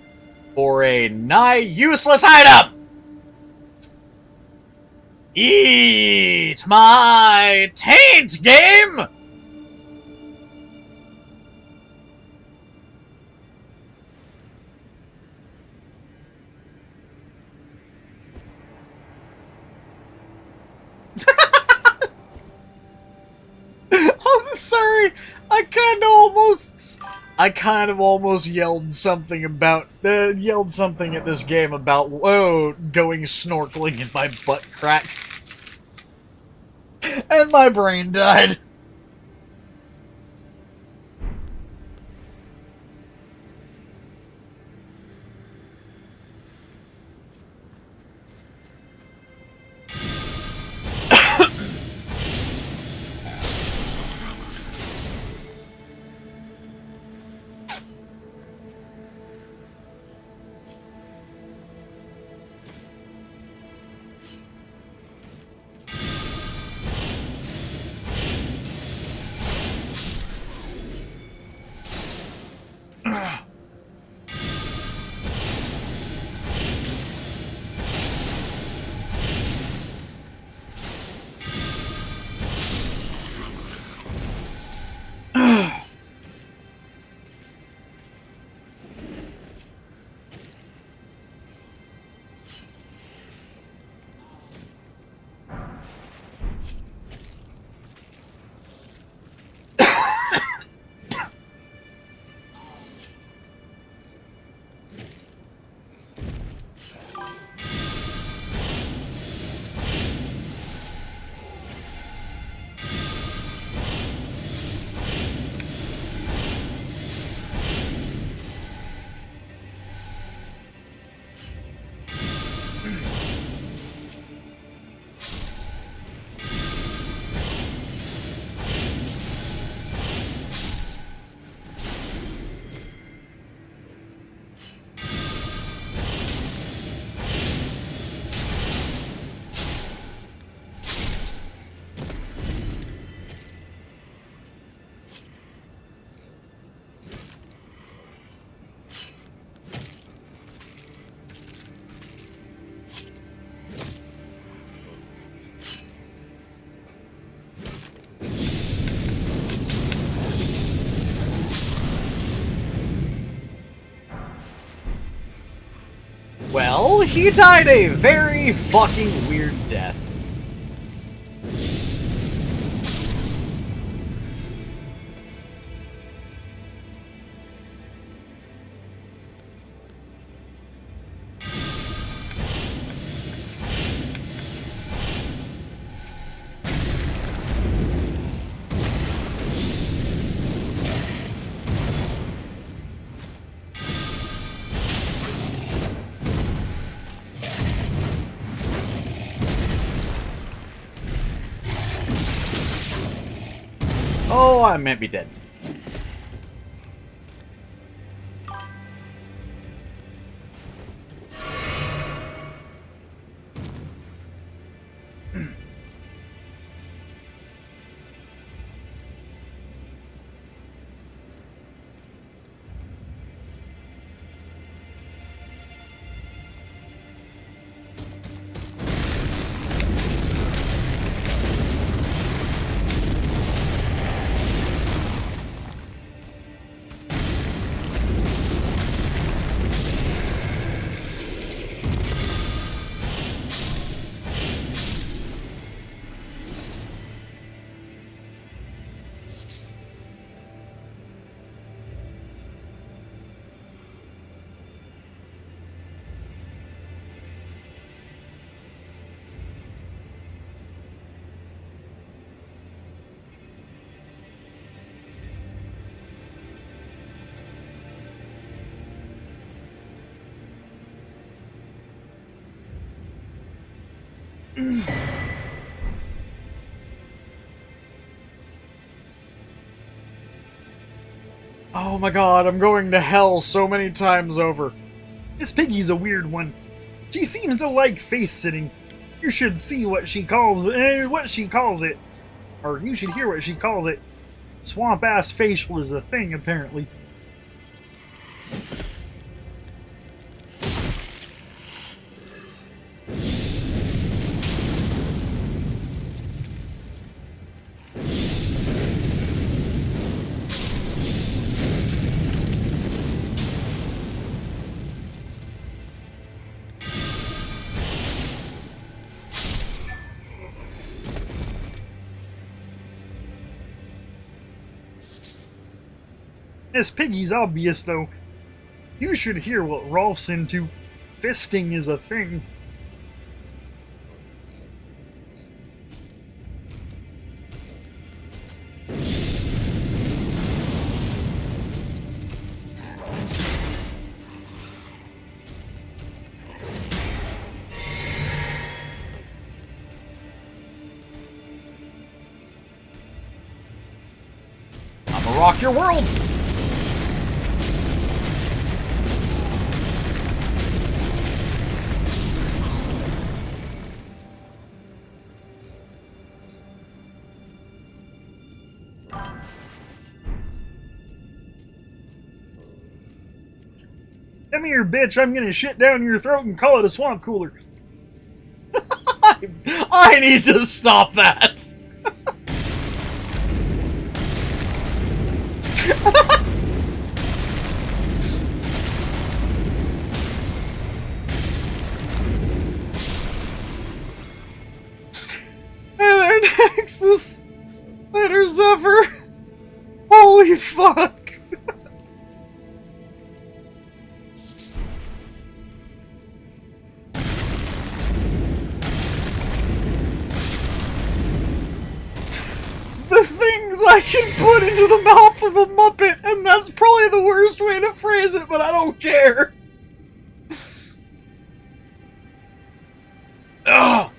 for a nigh useless item! Eat my taint, game! I'm sorry. I kind of almost yelled something at this game about, whoa, going snorkeling and my butt cracked. And my brain died. Well, he died a very fucking weird death. Oh, I might be dead. Oh my god, I'm going to hell so many times over. Miss Piggy's a weird one. She seems to like face-sitting. You should see what she calls it. Or you should hear what she calls it. Swamp-ass facial is a thing, apparently. Miss Piggy's obvious, though. You should hear what Rolf's into. Fisting is a thing. I'ma rock your world! Come here, bitch, I'm gonna shit down your throat and call it a swamp cooler. I need to stop that! Hey there, Nexus! Later, Zephyr! Holy fuck! The things I can put into the mouth of a Muppet, and that's probably the worst way to phrase it, but I don't care. Ugh.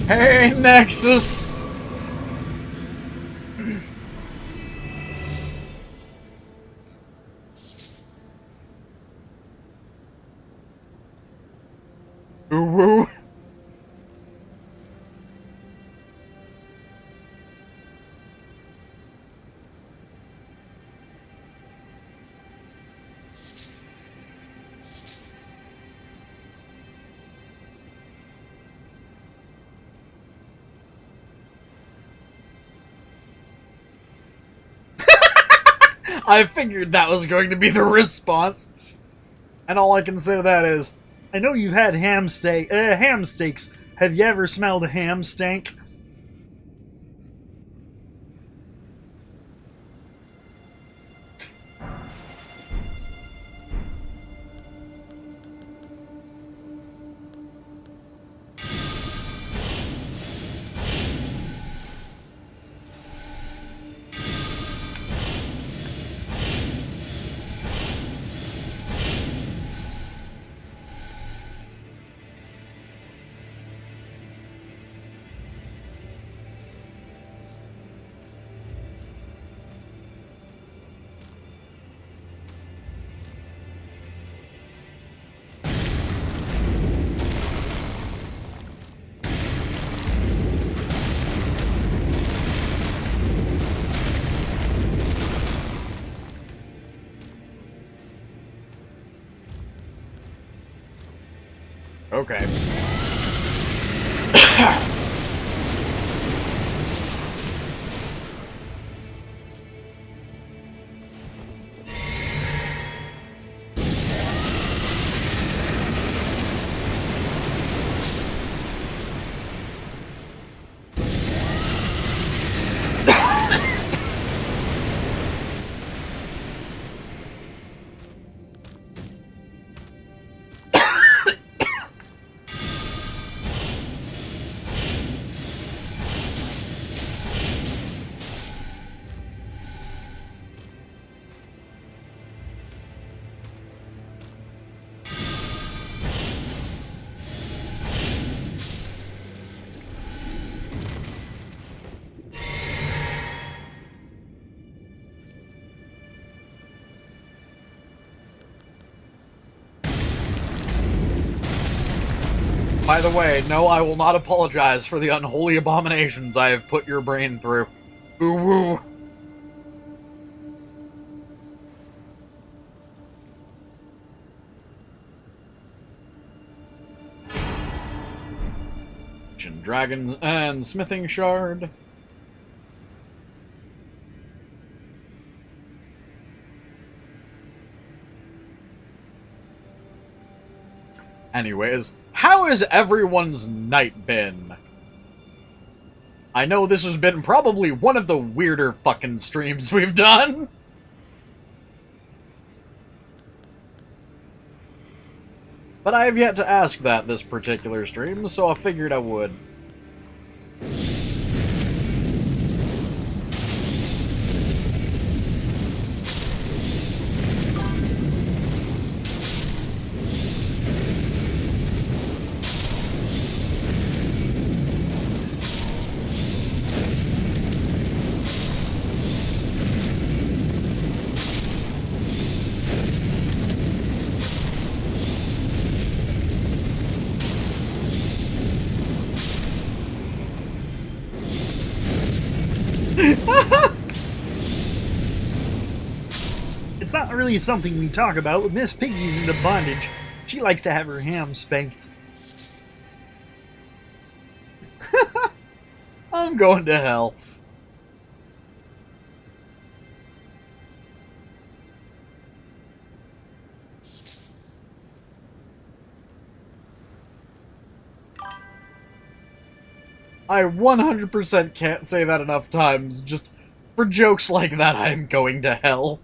Hey, Nexus! Ooh woo. I figured that was going to be the response. And all I can say to that is, I know you've had ham steaks. Have you ever smelled a ham stank? okay. By the way, no, I will not apologize for the unholy abominations I have put your brain through. Ooh woo. Dragon and smithing shard. Anyways, how has everyone's night been? I know this has been probably one of the weirder fucking streams we've done. But I have yet to ask that this particular stream, so I figured I would. It's not really something we talk about, but Miss Piggy's into bondage. She likes to have her ham spanked. I'm going to hell. I 100% can't say that enough times. Just for jokes like that, I am going to hell.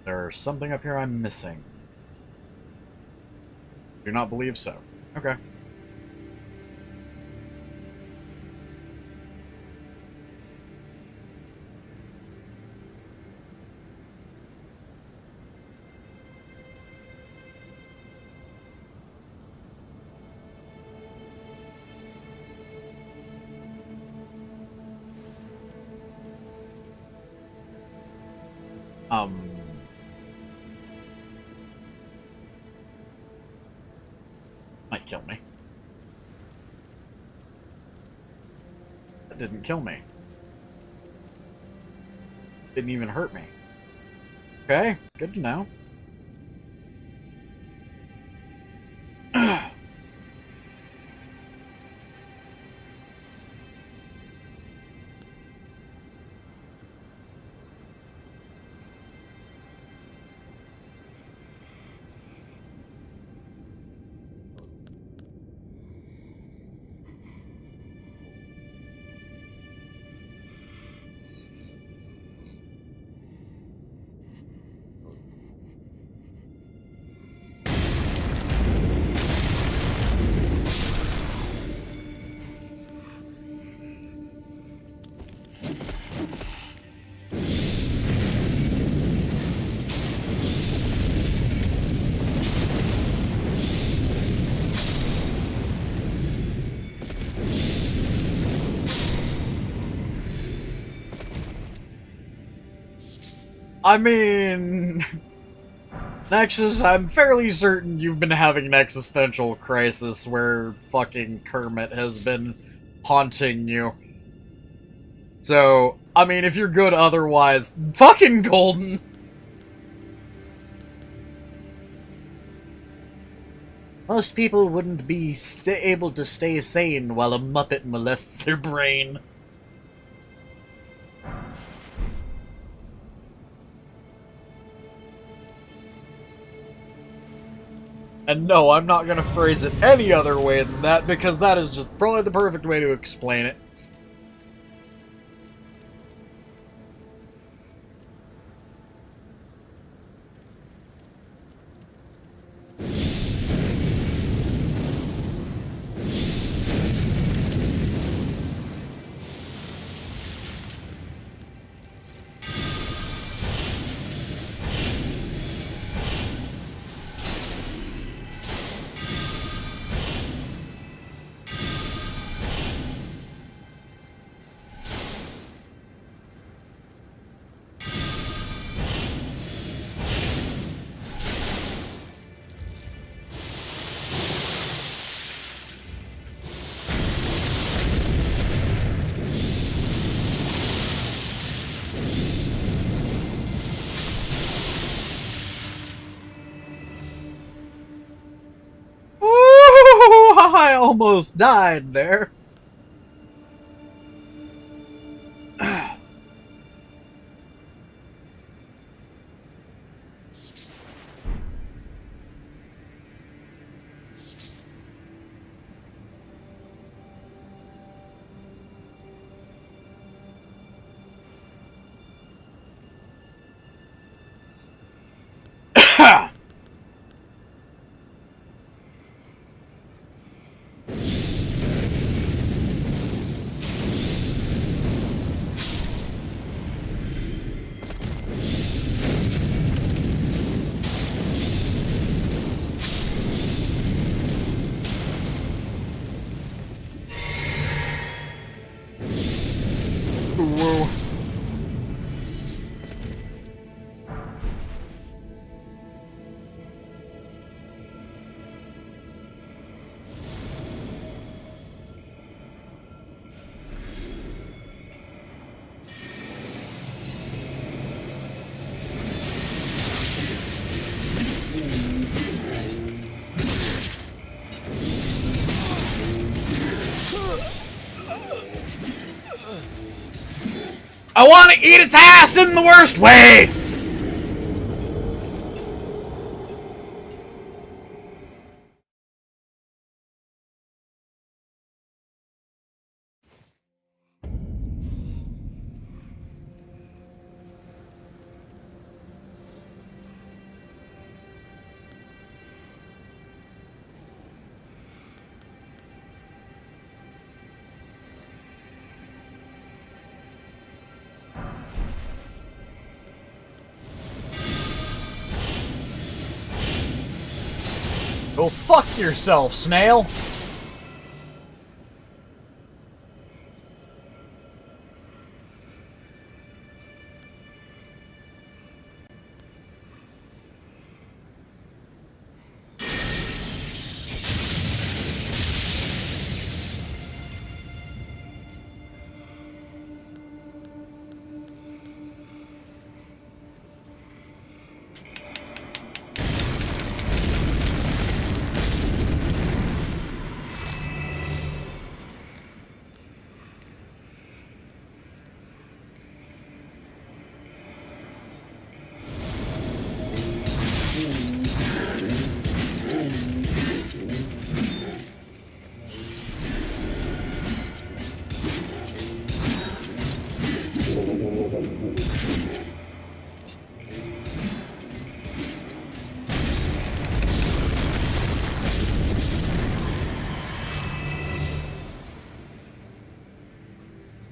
There's something up here I'm missing. Do not believe so. Okay. Might kill me. That didn't kill me. Didn't even hurt me. Okay, good to know. I mean, Nexus, I'm fairly certain you've been having an existential crisis where fucking Kermit has been haunting you. So, I mean, if you're good otherwise, fucking golden. Most people wouldn't be able to stay sane while a Muppet molests their brain. And no, I'm not gonna phrase it any other way than that, because that is just probably the perfect way to explain it. I almost died there. Whoa. I want to eat its ass in the worst way! Go fuck yourself, snail!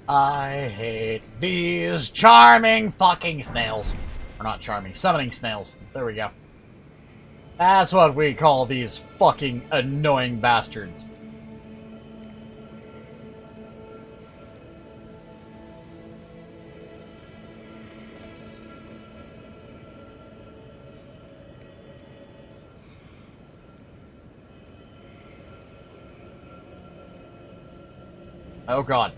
I hate these charming fucking snails. Or not charming, summoning snails. There we go. That's what we call these fucking annoying bastards. Oh god.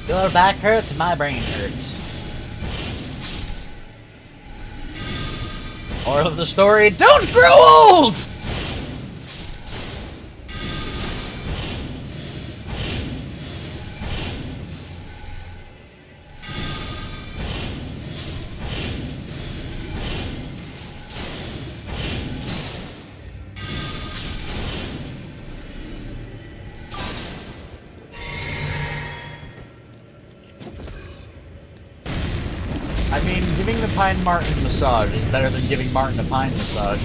Your back hurts, my brain hurts. Moral of the story, don't grow old! I mean, giving the Pine Martin a massage is better than giving Martin a pine massage.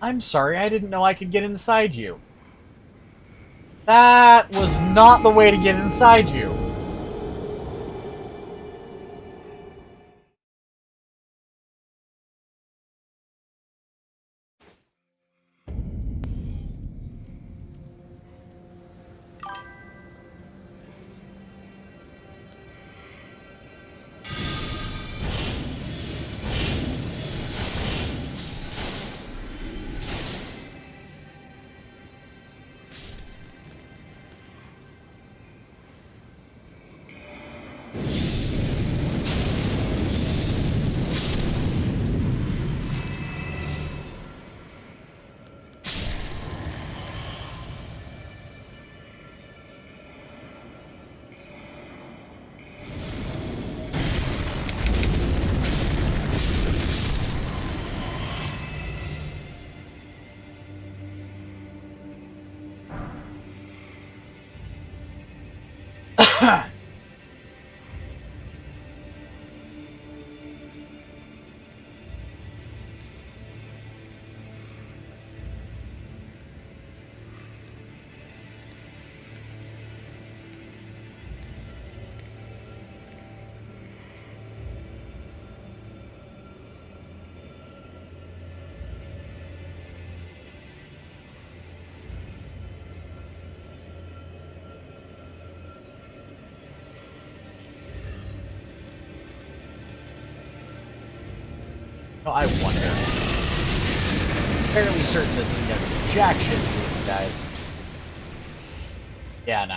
I'm sorry, I didn't know I could get inside you. That was not the way to get inside you. Oh, I wonder. Fairly certain this isn't gonna be jack shit to you guys. Yeah, no.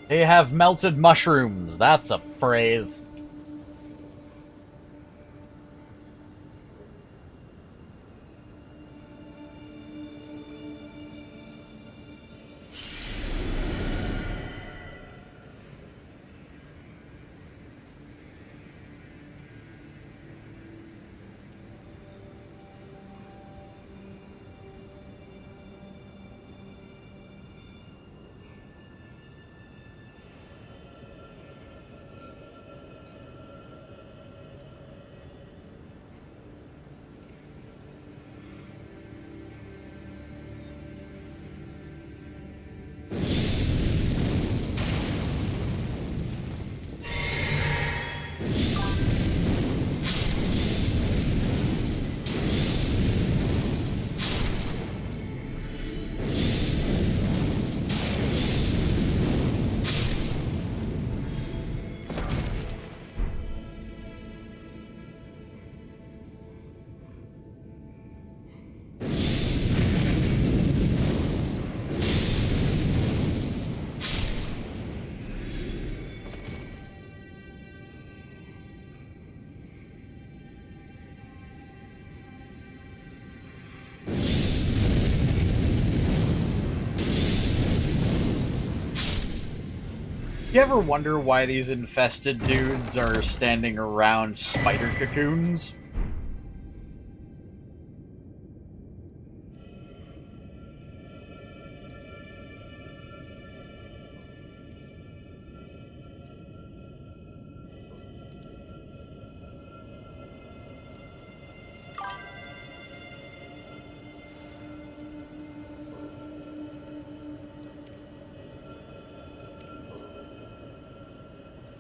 They have melted mushrooms. That's a phrase. You ever wonder why these infested dudes are standing around spider cocoons?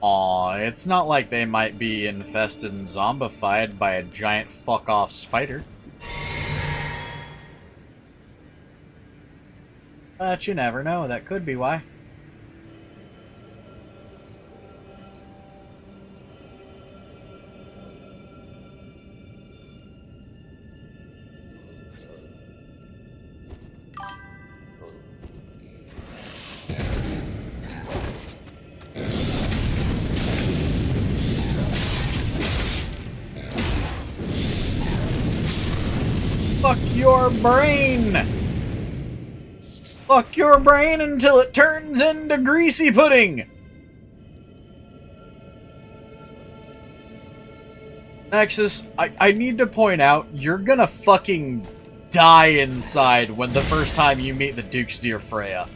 Aw, it's not like they might be infested and zombified by a giant fuck-off spider. But you never know, that could be why. Fuck your brain! Fuck your brain until it turns into greasy pudding! Nexus, I need to point out, you're gonna fucking die inside when the first time you meet the Duke's dear Freya.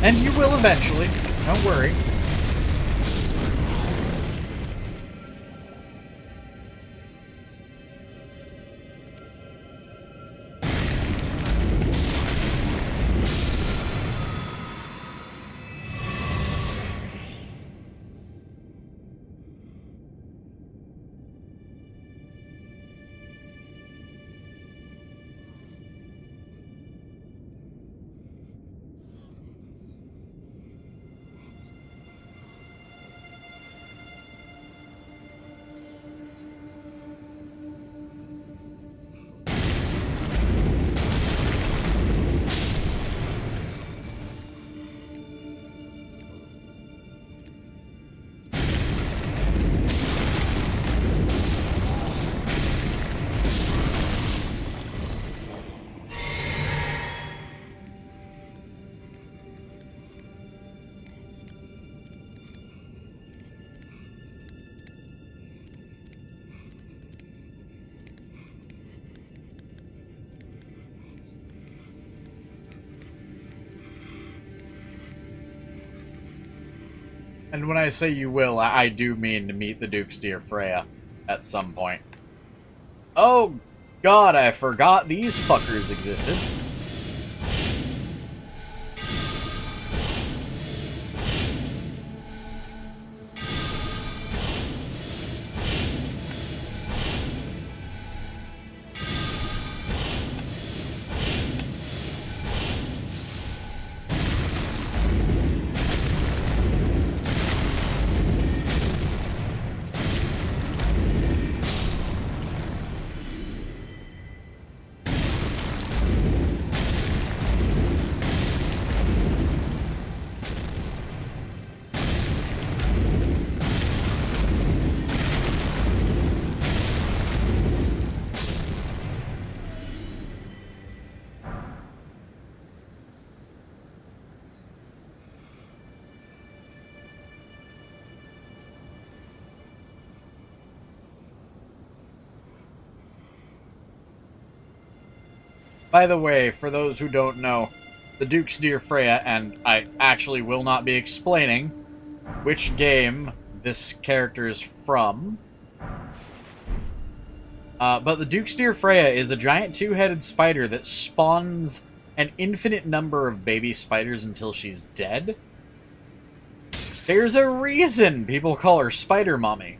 And you will eventually. Don't worry. And when I say you will, I do mean to meet the Duke's dear Freya at some point. Oh, God, I forgot these fuckers existed. By the way, for those who don't know, the Duke's dear Freya, and I actually will not be explaining which game this character is from, but the Duke's dear Freya is a giant two-headed spider that spawns an infinite number of baby spiders until she's dead. There's a reason people call her Spider Mommy.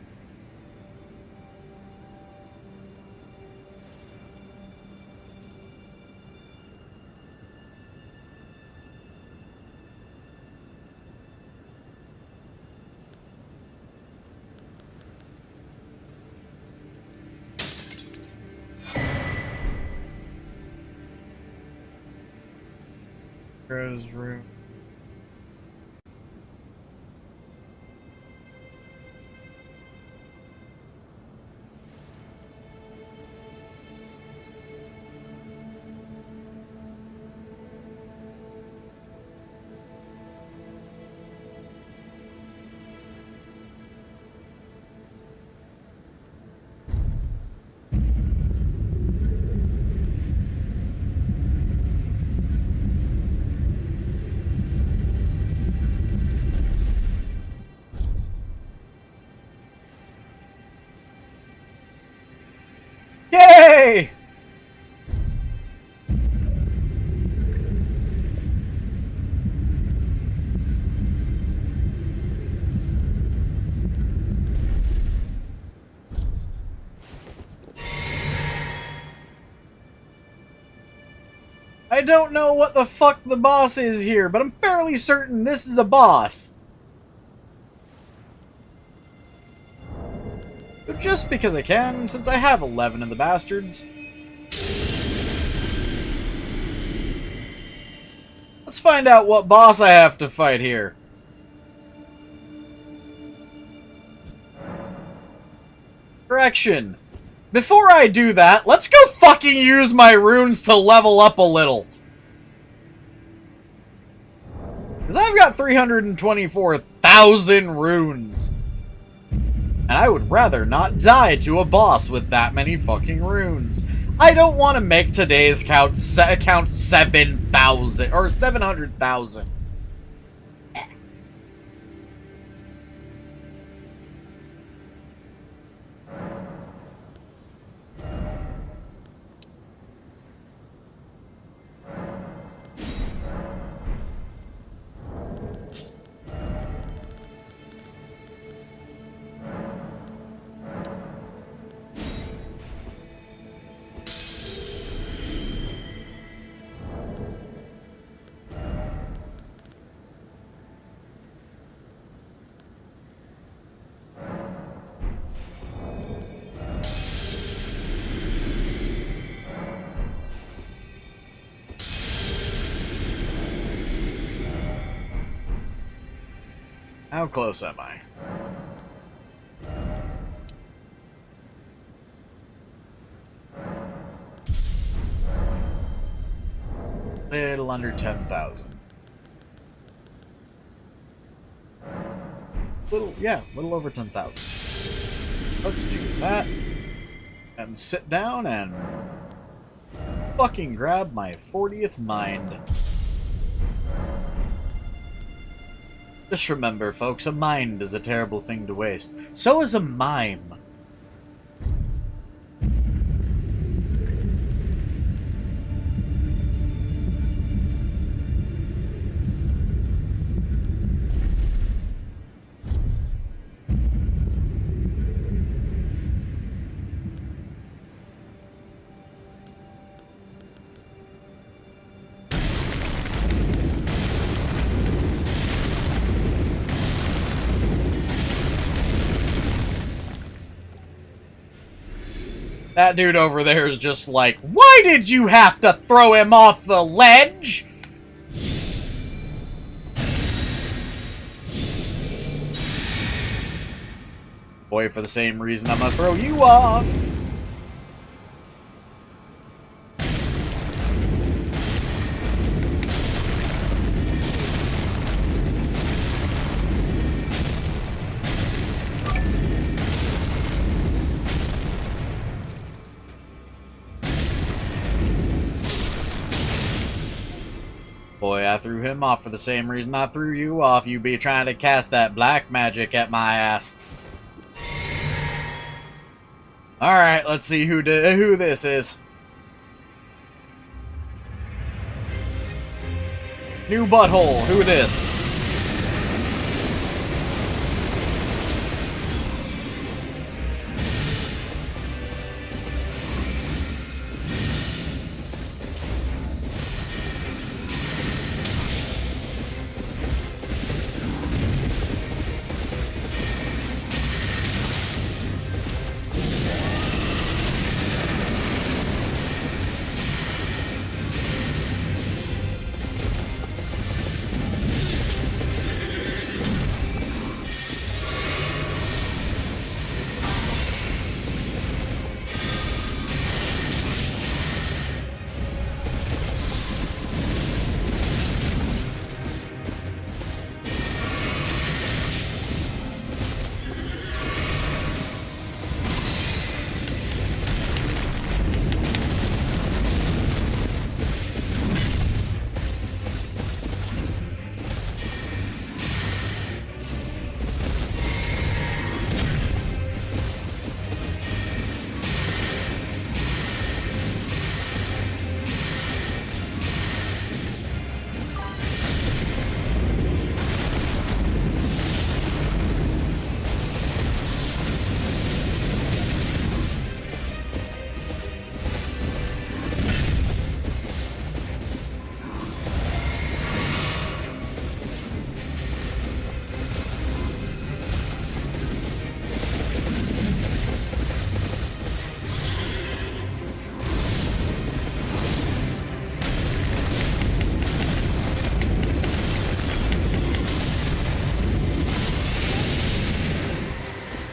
Rose room. Yay! I don't know what the fuck the boss is here, but I'm fairly certain this is a boss. But just because I can, since I have 11 of the bastards. Let's find out what boss I have to fight here. Correction. Before I do that, let's go fucking use my runes to level up a little. Because I've got 324,000 runes. And I would rather not die to a boss with that many fucking runes. I don't want to make today's count 7,000 or 700,000. How close am I? Little under 10,000. Little over 10,000. Let's do that. And sit down and fucking grab my 40th mind. Just remember, folks, a mind is a terrible thing to waste. So is a mime. That dude over there is just like, why did you have to throw him off the ledge? Boy, for the same reason, I'm gonna throw you off. Boy, I threw him off for the same reason I threw you off. You be trying to cast that black magic at my ass. Alright, let's see who this is. New butthole, who this?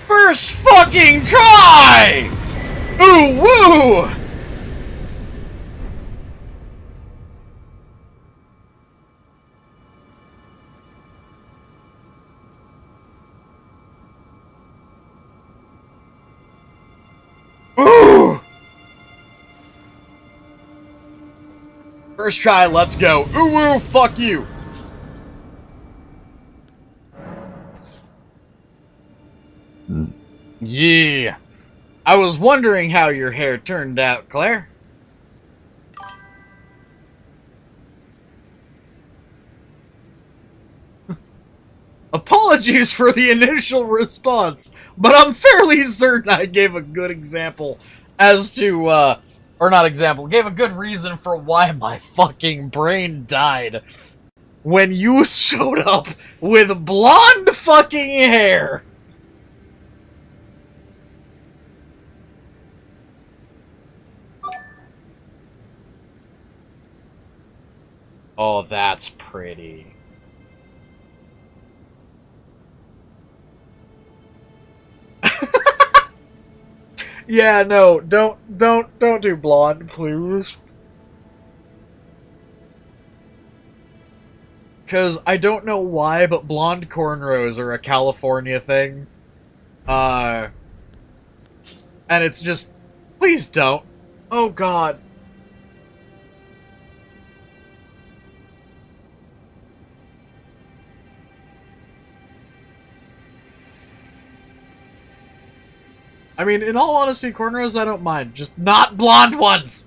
First fucking try! Ooh woo! Ooh! First try, let's go. Ooh woo, fuck you! Yeah. I was wondering how your hair turned out, Claire. Apologies for the initial response, but I'm fairly certain I gave a good example as to, or not example, gave a good reason for why my fucking brain died when you showed up with blonde fucking hair. Oh, that's pretty. Yeah, no, don't do blonde, please. Cause I don't know why, but blonde cornrows are a California thing. And it's just, please don't. Oh god. I mean, in all honesty, cornrows I don't mind. Just not blonde ones!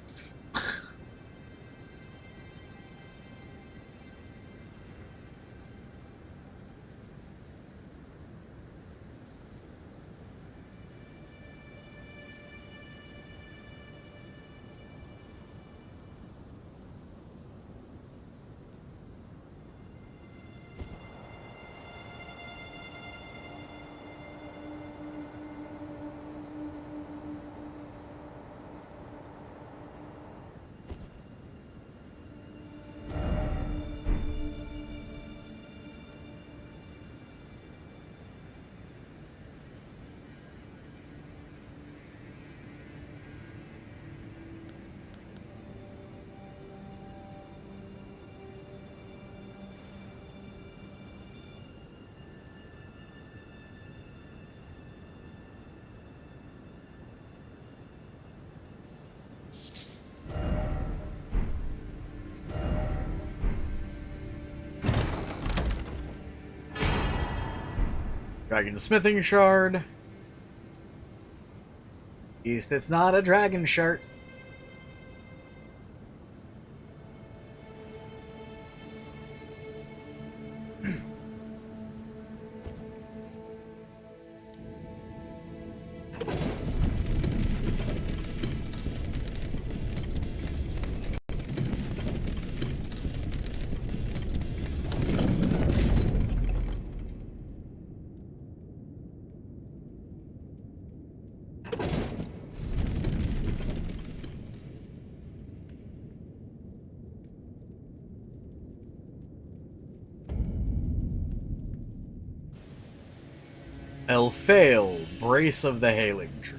Dragon smithing shard. At least it's not a dragon shard. Elfail, Brace of the Halig Tree.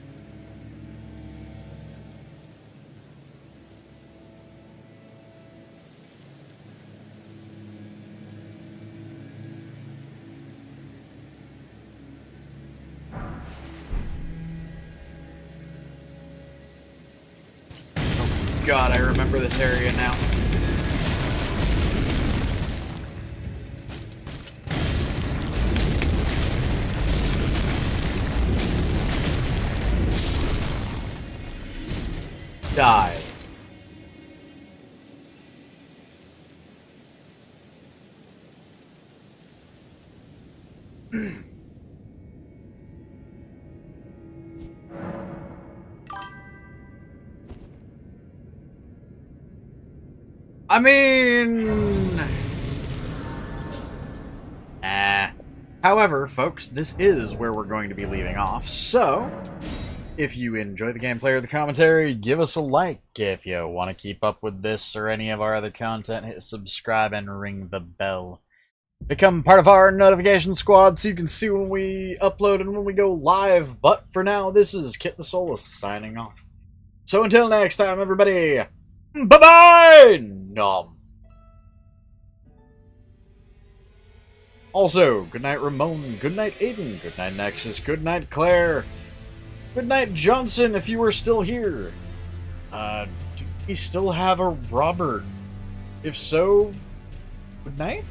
Oh God, I remember this area now. Die. I mean... However, folks, this is where we're going to be leaving off, so... If you enjoy the gameplay or the commentary, give us a like. If you want to keep up with this or any of our other content, hit subscribe and ring the bell. Become part of our notification squad so you can see when we upload and when we go live. But for now, this is Kitthesoulless signing off. So until next time, everybody, bye-bye! Nom. Also, good night Ramon, good night Aiden, good night Nexus, good night Claire. Good night, Johnson, if you are still here. Do we still have a Robert? If so, good night?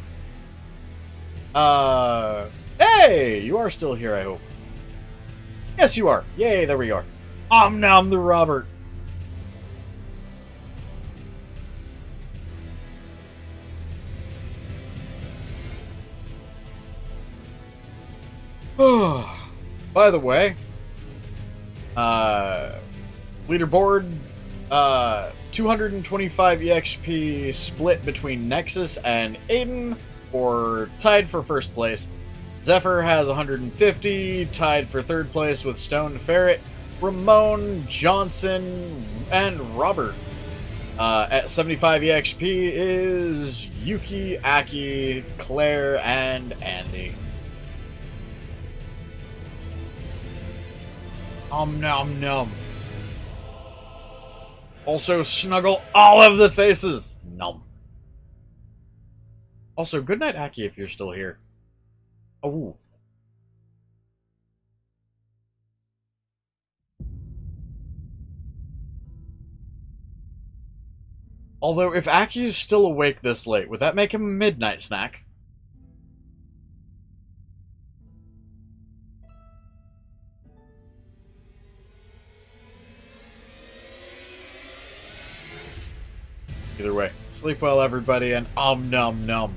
Hey! You are still here, I hope. Yes, you are. Yay, there we are. Nom the Robert. By the way, leaderboard, 225 EXP split between Nexus and Aiden, or tied for first place. Zephyr has 150, tied for third place with Stone Ferret, Ramon, Johnson, and Robert. At 75 EXP is Yuki, Aki, Claire, and Andy. Nom nom. Also, snuggle all of the faces. Nom. Also, good night, Aki, if you're still here. Oh. Although, if Aki is still awake this late, would that make him a midnight snack? Either way, sleep well, everybody, and num num.